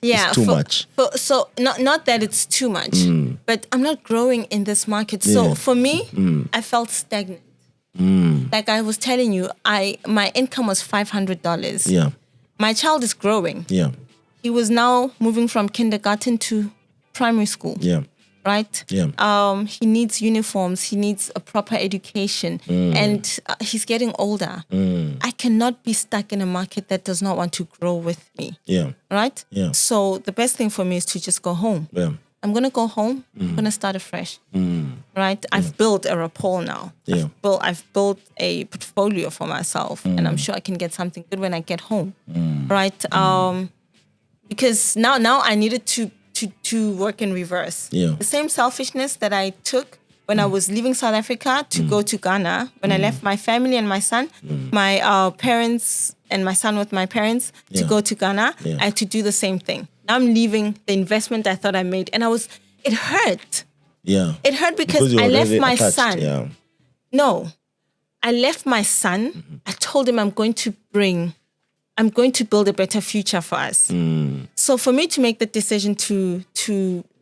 is too much. So not that it's too much, but I'm not growing in this market. So for me, I felt stagnant. Like I was telling you, my income was $500. Yeah. My child is growing. Yeah. He was now moving from kindergarten to primary school. Yeah. Right? Yeah. He needs uniforms. He needs a proper education. And he's getting older. I cannot be stuck in a market that does not want to grow with me. Yeah. Right? Yeah. So the best thing for me is to just go home. Yeah. I'm going to go home. I'm going to start afresh. Right? I've built a rapport now. Yeah. I've built a portfolio for myself. And I'm sure I can get something good when I get home. Right? Because now I needed to work in reverse. Yeah. The same selfishness that I took when I was leaving South Africa to go to Ghana, when I left my family and my son, my parents and my son with my parents to go to Ghana, I had to do the same thing. Now I'm leaving the investment I thought I made. And it hurt. Yeah. It hurt because I left my son. Yeah. No, I left my son. I told him I'm going to build a better future for us. So for me to make the decision to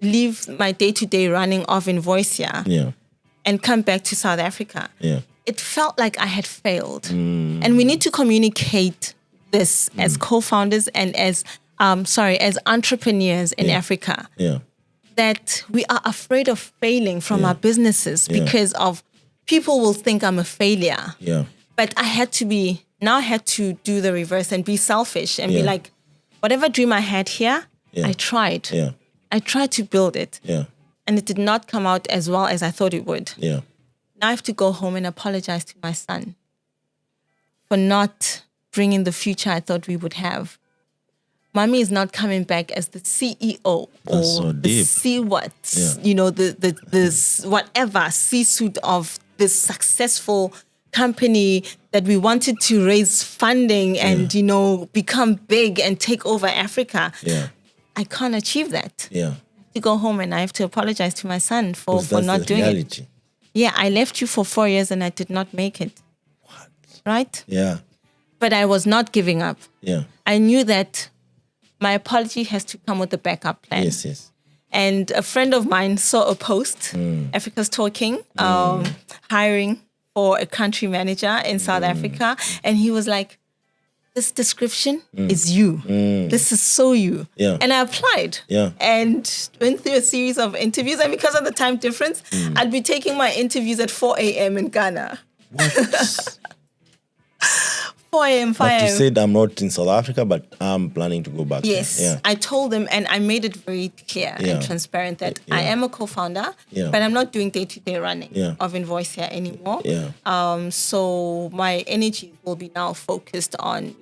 leave my day-to-day running of Invoice here and come back to South Africa, it felt like I had failed. And we need to communicate this as co-founders and as entrepreneurs in Africa. Yeah. That we are afraid of failing from our businesses because of people will think I'm a failure. Yeah. But I had to do the reverse and be selfish and be like, whatever dream I had here, I tried. Yeah. I tried to build it. Yeah. And it did not come out as well as I thought it would. Yeah. Now I have to go home and apologize to my son for not bringing the future I thought we would have. Mommy is not coming back as the CEO or so the deep. the whatever C-suite of this successful company that we wanted to raise funding and, become big and take over Africa. Yeah. I can't achieve that. Yeah. I have to go home and I have to apologize to my son for That's not the doing reality. it. Yeah, I left you for 4 years and I did not make it. What? Right? Yeah. But I was not giving up. Yeah. I knew that my apology has to come with a backup plan. Yes, yes. And a friend of mine saw a post, Africa's Talking, hiring for a country manager in South Africa. And he was like, this description is you. This is so you. Yeah. And I applied. Yeah. And went through a series of interviews. And because of the time difference, I'd be taking my interviews at 4 a.m. in Ghana. What? 4 a.m., 5 But you a.m. said I'm not in South Africa, but I'm planning to go back. Yes, there. Yeah. I told them and I made it very clear and transparent that I am a co-founder, but I'm not doing day-to-day running of Invoice here anymore. Yeah. So my energy will be now focused on,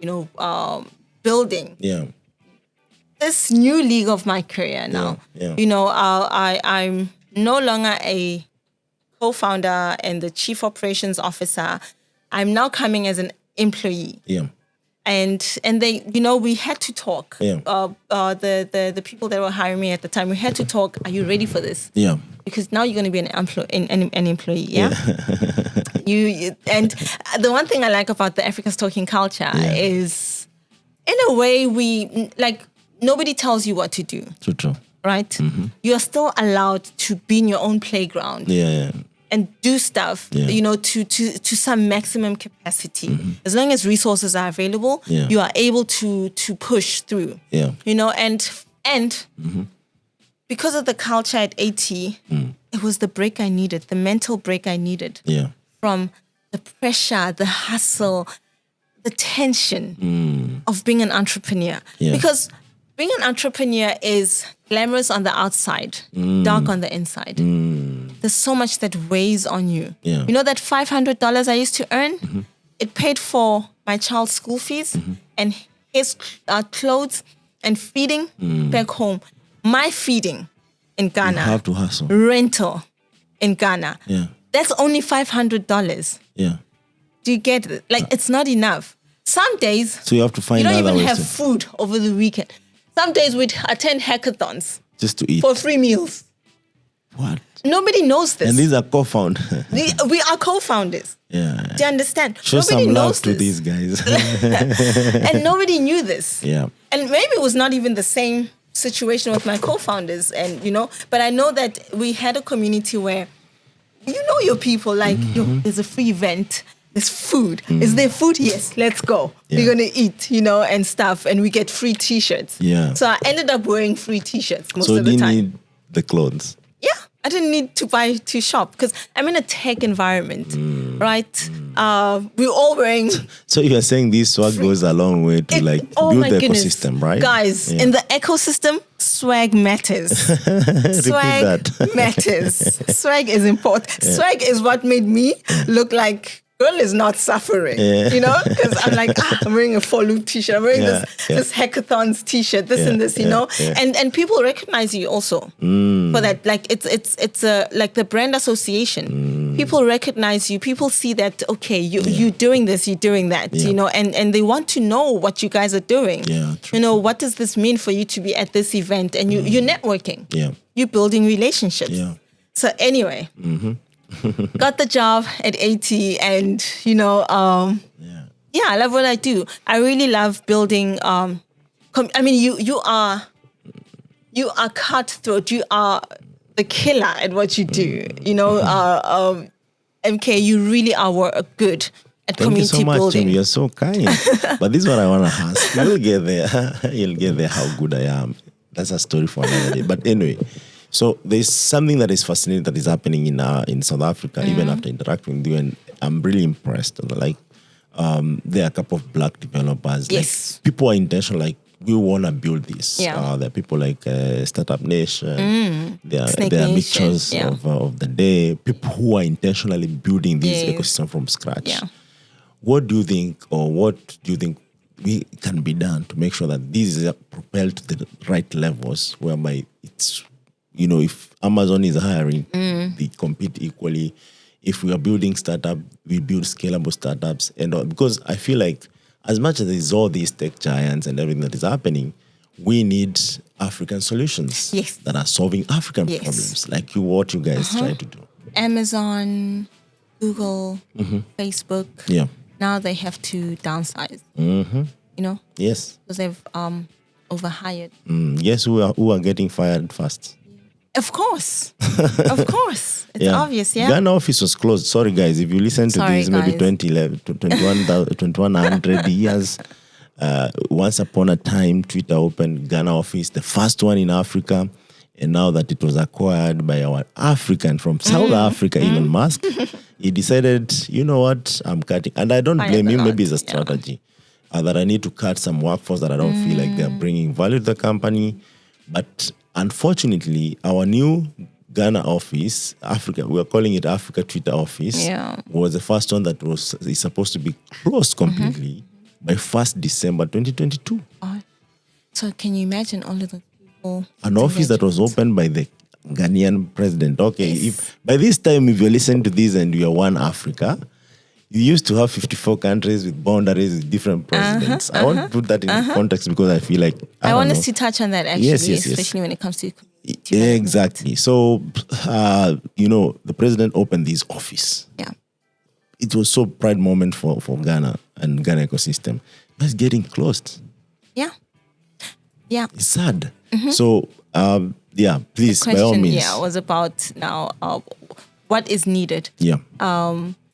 building this new league of my career now. Yeah. I'm no longer a co-founder and the chief operations officer. I'm now coming as an employee. Yeah. And they, we had to talk. Yeah. The people that were hiring me at the time, we had to talk. Are you ready for this? Yeah. Because now you're going to be an employee. Yeah. And the one thing I like about the Africa's Talking culture is, in a way, nobody tells you what to do. True. Right. You are still allowed to be in your own playground. Yeah. And do stuff, to some maximum capacity. As long as resources are available, you are able to push through. Yeah. And because of the culture at AT, it was the break I needed, the mental break I needed. Yeah. From the pressure, the hustle, the tension of being an entrepreneur. Yeah. Because being an entrepreneur is glamorous on the outside, dark on the inside. There's so much that weighs on you. Yeah. You know that $500 I used to earn? It paid for my child's school fees and his clothes and feeding back home. My feeding in Ghana. You have to hustle. Rental in Ghana. Yeah. That's only $500. Yeah. Do you get it? It's not enough. Some days, so you have to find you don't other even ways have food over the weekend. Some days we'd attend hackathons. Just to eat. For free meals. What? Nobody knows this. And these are co-founders. We are co-founders. Yeah. Do you understand? Show Nobody some love knows to this. these guys. And nobody knew this. Yeah. And maybe it was not even the same situation with my co-founders, but I know that we had a community where you know your people, like, yo, there's a free event. There's food. Is there food? Yes, let's go. Yeah. We're going to eat, and stuff. And we get free T-shirts. Yeah. So I ended up wearing free T-shirts most So of the you time. need the clothes. Yeah. I didn't need to shop because I'm in a tech environment, right? We're all wearing... So you are saying this swag goes a long way to build the ecosystem, right? Guys, in the ecosystem, swag matters. Swag matters. Swag is important. Yeah. Swag is what made me look like girl is not suffering, because I'm like, I'm wearing a follow T-shirt. I'm wearing this hackathons T-shirt, this and this, and people recognize you also for that. Like it's like the brand association. People recognize you. People see that, okay, you're doing this, you're doing that, and they want to know what you guys are doing. Yeah, true. What does this mean for you to be at this event? And you're networking. Yeah. You're building relationships. Yeah. So anyway, got the job at 80 and, I love what I do. I really love building, you are cutthroat. You are the killer at what you do. MK, you really are good at community building. Thank you so much, building. You're so kind. But this is what I want to ask. You'll get there. You'll get there how good I am. That's a story for another day. But anyway, so there's something that is fascinating that is happening in South Africa, even after interacting with you, and I'm really impressed. Like, there are a couple of black developers. Yes. Like, people are intentional, like, we want to build this. Yeah. There are people like Startup Nation. There are mixtures of the day. People who are intentionally building this ecosystem from scratch. Yeah. What do you think we can be done to make sure that this is propelled to the right levels, whereby it's, if Amazon is hiring, they compete equally. If we are building startups, we build scalable startups. Because I feel like as much as there's all these tech giants and everything that is happening, we need African solutions that are solving African problems, like what you guys try to do. Amazon, Google, Facebook. Yeah. Now they have to downsize. Yes. Because they've overhired. Yes, who are getting fired fast. Of course. Of course. It's obvious, Ghana office was closed. Sorry, guys. If you listen to this, maybe 2100 years. Once upon a time, Twitter opened Ghana office, the first one in Africa. And now that it was acquired by our African from South Africa, Elon Musk, he decided, you know what, I'm cutting. And I don't blame him. Maybe it's a strategy. That I need to cut some workforce that I don't feel like they're bringing value to the company. But unfortunately, our new Ghana office, Africa, we are calling it Africa Twitter office, was the first one that is supposed to be closed completely by 1st December 2022. So can you imagine all of the people? An office that was opened by the Ghanaian president. Okay, if by this time, if you're listening to this and you're one Africa, you used to have 54 countries with boundaries with different presidents. I want to put that in context because I feel like... I want us to touch on that actually, especially when it comes to... Exactly. So, the president opened this office. Yeah. It was so pride moment for Ghana and Ghana ecosystem. But it's getting closed. Yeah. Yeah. It's sad. So, please, by all means. Yeah, was about now what is needed. Yeah.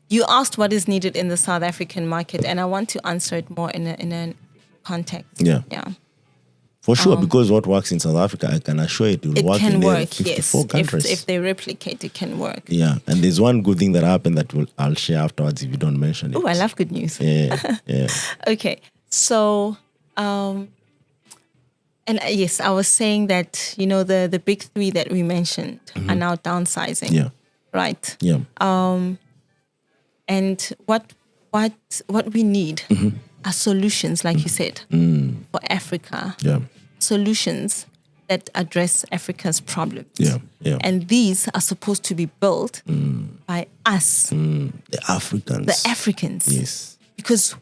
You asked what is needed in the South African market, and I want to answer it more in a context. Yeah. For sure, because what works in South Africa, I can assure it will work in the 54 countries. If they replicate, it can work. Yeah, and there's one good thing that happened that I'll share afterwards if you don't mention it. Oh, I love good news. Yeah. Okay, so, I was saying that, the big three that we mentioned are now downsizing. Yeah. Right? Yeah. And what we need are solutions, like you said, for Africa. Yeah. Solutions that address Africa's problems. Yeah. Yeah. And these are supposed to be built by us. The Africans. Yes. Because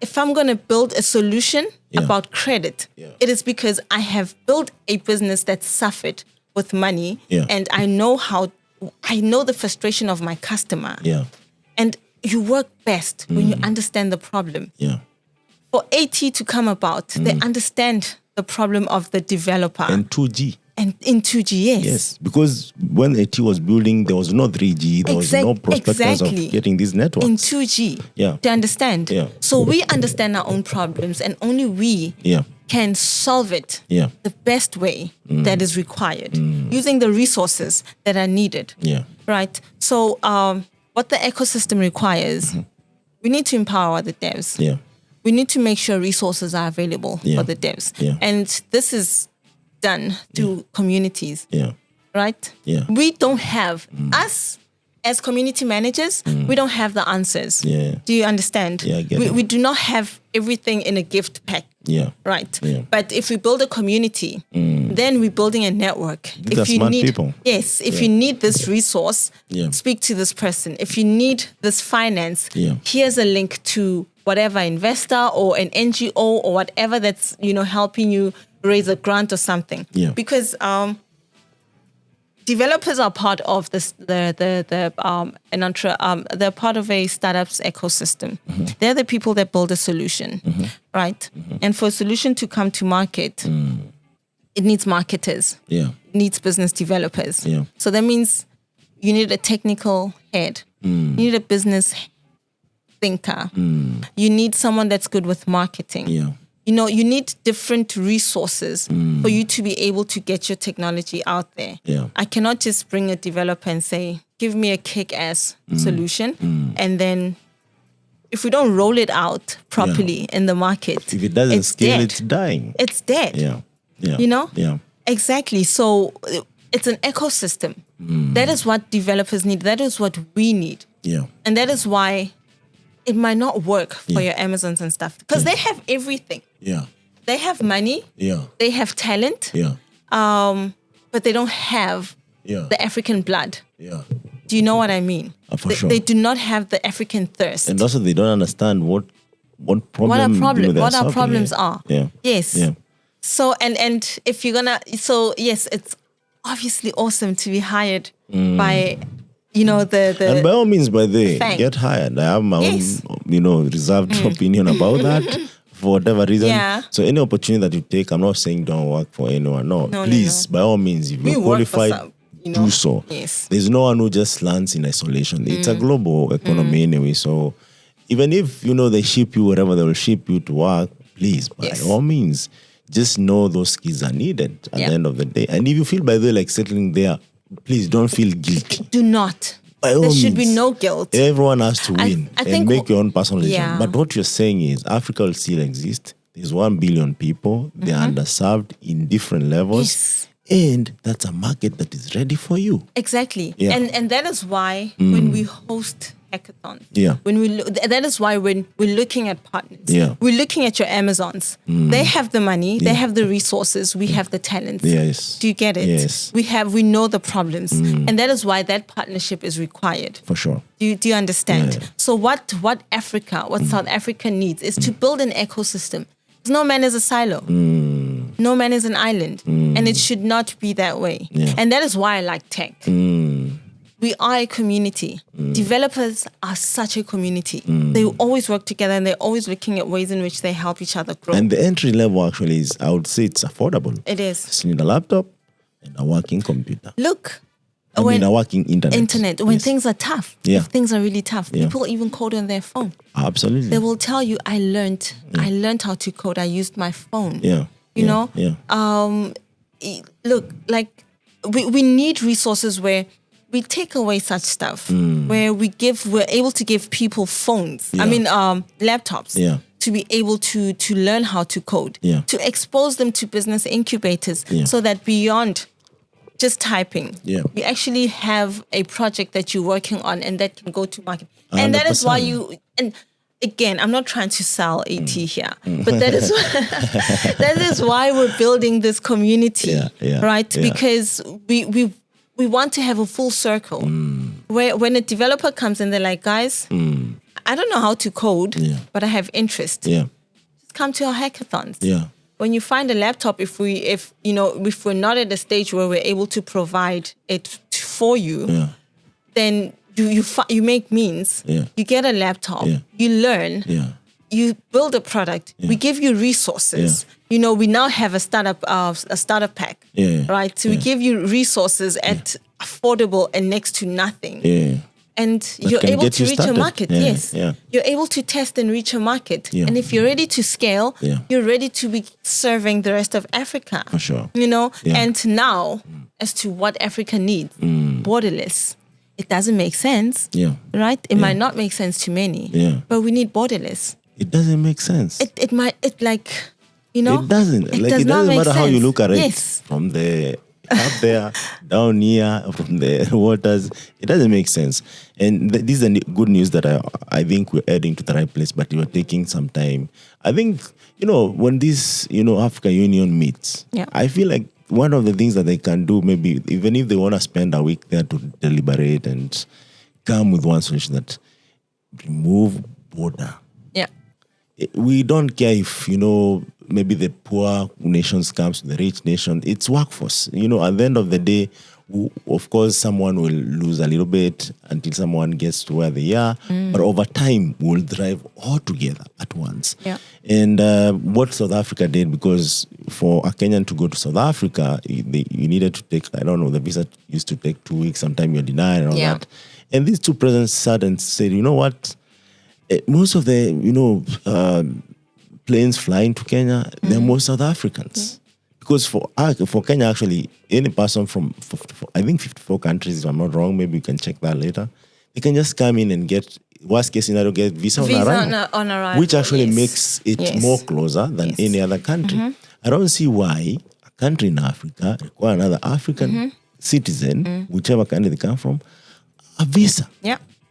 if I'm going to build a solution about credit, it is because I have built a business that suffered with money and I know the frustration of my customer. Yeah. And you work best when you understand the problem. Yeah. For AT to come about, they understand the problem of the developer. And 2G. And in 2G, yes. Yes, because when AT was building, there was no 3G, there was no prospects of getting these networks. In 2G, to understand. Yeah. So we understand our own problems, and only we can solve it the best way that is required, using the resources that are needed. Yeah. Right? So what the ecosystem requires, we need to empower the devs. Yeah. We need to make sure resources are available for the devs. Yeah. And this is done through communities. Yeah. Right? Yeah. We don't have, us as community managers, we don't have the answers. Yeah. Do you understand? Yeah, I get it. We do not have everything in a gift pack. Yeah. Right? Yeah. But if we build a community, then we're building a network. These are smart people. Yes. If you need this resource, Yeah. speak to this person. If you need this finance, here's a link to whatever investor or an NGO or whatever that's, helping you raise a grant or something. Yeah. Because developers are part of this, they're part of a startup's ecosystem. They're the people that build a solution, right? And for a solution to come to market, it needs marketers. Yeah. It needs business developers. Yeah. So that means you need a technical head. You need a business thinker. You need someone that's good with marketing. Yeah. You need different resources for you to be able to get your technology out there. Yeah. I cannot just bring a developer and say, give me a kick-ass solution. And then if we don't roll it out properly in the market, if it doesn't scale, dead. it's dying. It's dead. Yeah. Yeah. Yeah. Exactly. So it's an ecosystem. That is what developers need. That is what we need. Yeah. And that is why it might not work for your Amazons and stuff, because they have everything. Yeah. They have money. Yeah. They have talent. Yeah. But they don't have the African blood. Yeah. Do you know what I mean? For sure. They do not have the African thirst. And also they don't understand what our problems are. Yeah. Yes. Yeah. So and if you're gonna, so yes, it's obviously awesome to be hired by, the and by all means, thank. get hired. I have my own, reserved opinion about that for whatever reason. Yeah. So any opportunity that you take, I'm not saying don't work for anyone. No, please, by all means, if you're qualified, do so. Yes. There's no one who just lands in isolation. It's a global economy anyway. So even if, they ship you wherever they will ship you to work, please, by all means, just know those skills are needed at the end of the day. And if you feel, by the way, like settling there, please don't feel guilty. Do not. By all there should means, be no guilt. Everyone has to win I and think make your own personal decision. Yeah. But what you're saying is Africa will still exist. There's 1 billion people. They're underserved in different levels. Yes. And that's a market that is ready for you. Exactly. Yeah. And that is why when we host hackathons, that is why when we're looking at partners, we're looking at your Amazons. They have the money, they have the resources, we have the talents. Yes. Do you get it? Yes. We know the problems. And that is why that partnership is required. For sure. Do you understand? Yeah. So what South Africa needs is to build an ecosystem. Because no man is a silo. No man is an island. And it should not be that way. Yeah. And that is why I like tech. We are a community. Developers are such a community. They always work together and they're always looking at ways in which they help each other grow. And the entry level actually is, I would say it's affordable. It is. Just need a laptop and a working computer. Look. A working internet. When things are tough, if things are really tough, people even code on their phone. Absolutely. They will tell you, I learned how to code. I used my phone. Yeah. You know? Yeah. Look, like we need resources where we take away such stuff, where we're able to give people phones. Yeah. I mean, laptops. Yeah. To be able to learn how to code. Yeah. To expose them to business incubators so that beyond just typing, you actually have a project that you're working on and that can go to market. 100%. And that is why and again, I'm not trying to sell AT here, but that is why we're building this community, right? Yeah. Because we want to have a full circle where when a developer comes in, they're like, guys, I don't know how to code, but I have interest. Yeah. Just come to our hackathons. Yeah. When you find a laptop, if we're not at a stage where we're able to provide it for you, then you make means. Yeah. You get a laptop. You learn. Yeah. you build a product. We give you resources. We now have a startup pack, right? So we give you resources at affordable and next to nothing. And you're able to reach a market. You're able to test and reach a market. And if you're ready to scale, you're ready to be serving the rest of Africa. For sure. And now, as to what Africa needs, borderless. It doesn't make sense, right? It might not make sense to many, but we need borderless. It doesn't make sense. It doesn't. It doesn't matter how you look at it. From the up there, down here, from the waters, it doesn't make sense. And this is the good news that I think we're heading to the right place, but you're taking some time. I think, when this, African Union meets, I feel like one of the things that they can do, maybe even if they want to spend a week there to deliberate and come with one solution, that remove border. We don't care if, maybe the poor nations comes to the rich nation. It's workforce. At the end of the day, of course, someone will lose a little bit until someone gets to where they are. But over time, we'll drive all together at once. And what South Africa did, because for a Kenyan to go to South Africa, you needed to take, the visa used to take 2 weeks. Sometimes you're denied and all that. And these two presidents sat and said, you know what? Most of the, planes flying to Kenya, they're most South Africans. Because for Kenya, actually, any person from, I think 54 countries, if I'm not wrong, maybe you can check that later, they can just come in and get, worst case scenario, get visa on arrival. Which actually makes it more closer than any other country. I don't see why a country in Africa require another African citizen, whichever country they come from, a visa.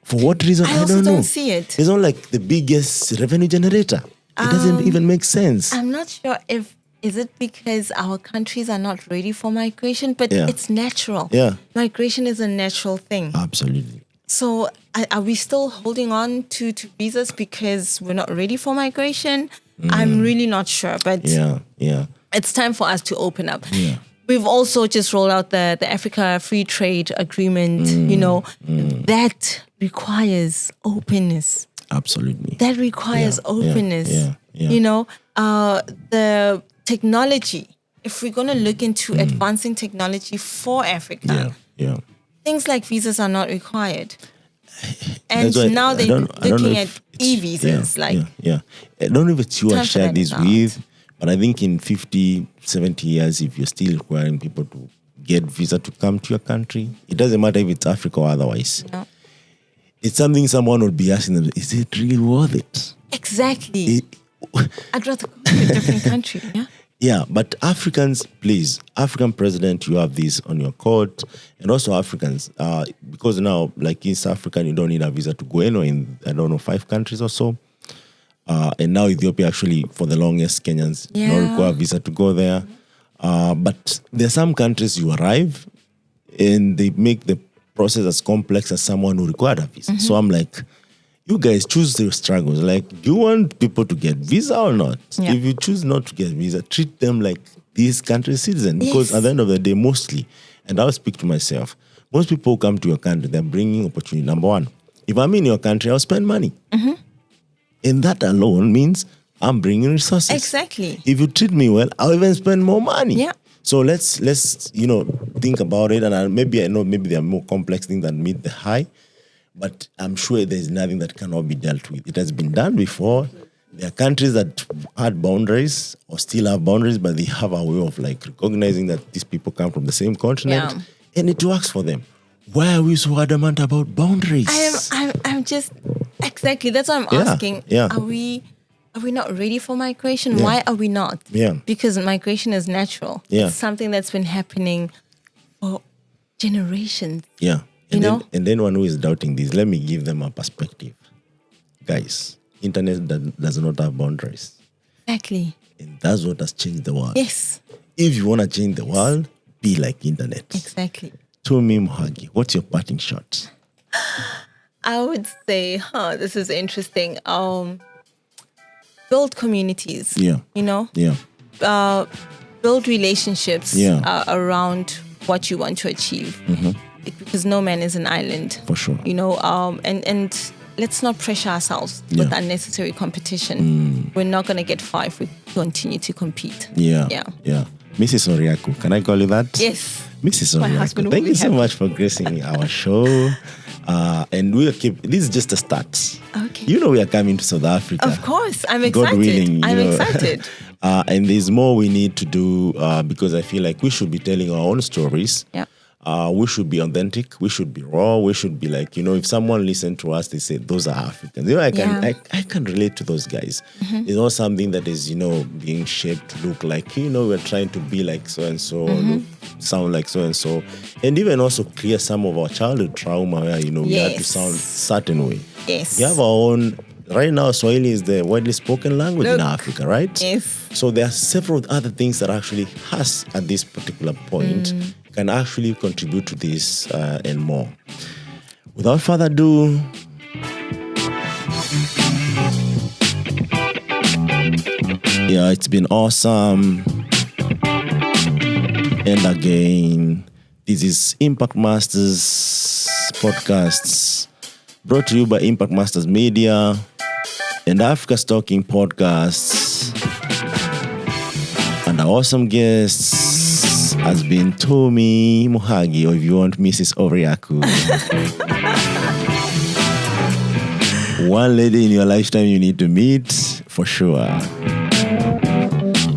For what reason? I don't know. Don't see it. It's not like the biggest revenue generator. It doesn't even make sense. I'm not sure is it because our countries are not ready for migration, but it's natural. Migration is a natural thing. Absolutely. So are we still holding on to visas because we're not ready for migration? I'm really not sure, but it's time for us to open up. We've also just rolled out the Africa Free Trade Agreement, that requires openness. Absolutely. That requires openness. The technology, if we're going to look into advancing technology for Africa, things like visas are not required. And now they're looking at e-visas. I don't know if it's you I shared this with, but I think in 50, 70 years, if you're still requiring people to get visa to come to your country, it doesn't matter if it's Africa or otherwise. It's something someone would be asking them, is it really worth it? Exactly. I'd rather go to a different country, but Africans, please, African president, you have this on your court, and also Africans, because now, like East Africa, you don't need a visa to go anywhere in, 5 countries or so. And now Ethiopia, actually, for the longest, Kenyans don't require a visa to go there. But there are some countries you arrive, and they make the process as complex as someone who required a visa. So I'm like, you guys choose your struggles. Like, do you want people to get visa or not? If you choose not to get visa, treat them like these country's citizens. Because at the end of the day, mostly, and I'll speak to myself, most people who come to your country, they're bringing opportunity. Number one, if I'm in your country, I'll spend money. And that alone means I'm bringing resources. Exactly. If you treat me well, I'll even spend more money. So let's think about it. And I know maybe there are more complex things that meet the high, but I'm sure there's nothing that cannot be dealt with. It has been done before. There are countries that had boundaries or still have boundaries, but they have a way of recognizing that these people come from the same continent, and it works for them. Why are we so adamant about boundaries? I'm just exactly. That's what I'm asking. Are we not ready for migration? Why are we not? Because migration is natural. It's something that's been happening for generations. And then one who is doubting this, let me give them a perspective. Guys, internet does not have boundaries. Exactly. And that's what has changed the world. Yes. If you want to change the world, be like internet. Exactly. Tumi Moagi, what's your parting shot? I would say, this is interesting. Build communities. Build relationships around what you want to achieve. Because no man is an island. For sure. And let's not pressure ourselves with unnecessary competition. We're not going to get far if we continue to compete. Yeah. Mrs. Oryaku, can I call you that? Yes. Mrs. Oryaku, thank you so much for gracing our show. And we'll keep, this is just a start. Okay. You know we are coming to South Africa. Of course. I'm excited. God willing. I'm excited. And there's more we need to do because I feel like we should be telling our own stories. Yeah. We should be authentic. We should be raw. We should be like, if someone listens to us, they say, those are Africans. I can relate to those guys. It's not something that is, being shaped to look like, we're trying to be like so-and-so, sound like so-and-so. And even also clear some of our childhood trauma where, we have to sound certain way. Yes. We have our own. Right now, Swahili is the widely spoken language in Africa, right? Yes. So there are several other things that actually has at this particular point can actually contribute to this and more. Without further ado, it's been awesome. And again, this is Impact Masters Podcasts, brought to you by Impact Masters Media and Africa's Talking Podcasts. And our awesome guests has been Tumi Moagi, or if you want, Mrs. Oryaku. One lady in your lifetime you need to meet, for sure.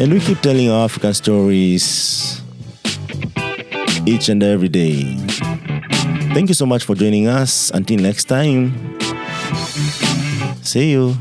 And we keep telling our African stories each and every day. Thank you so much for joining us. Until next time, see you.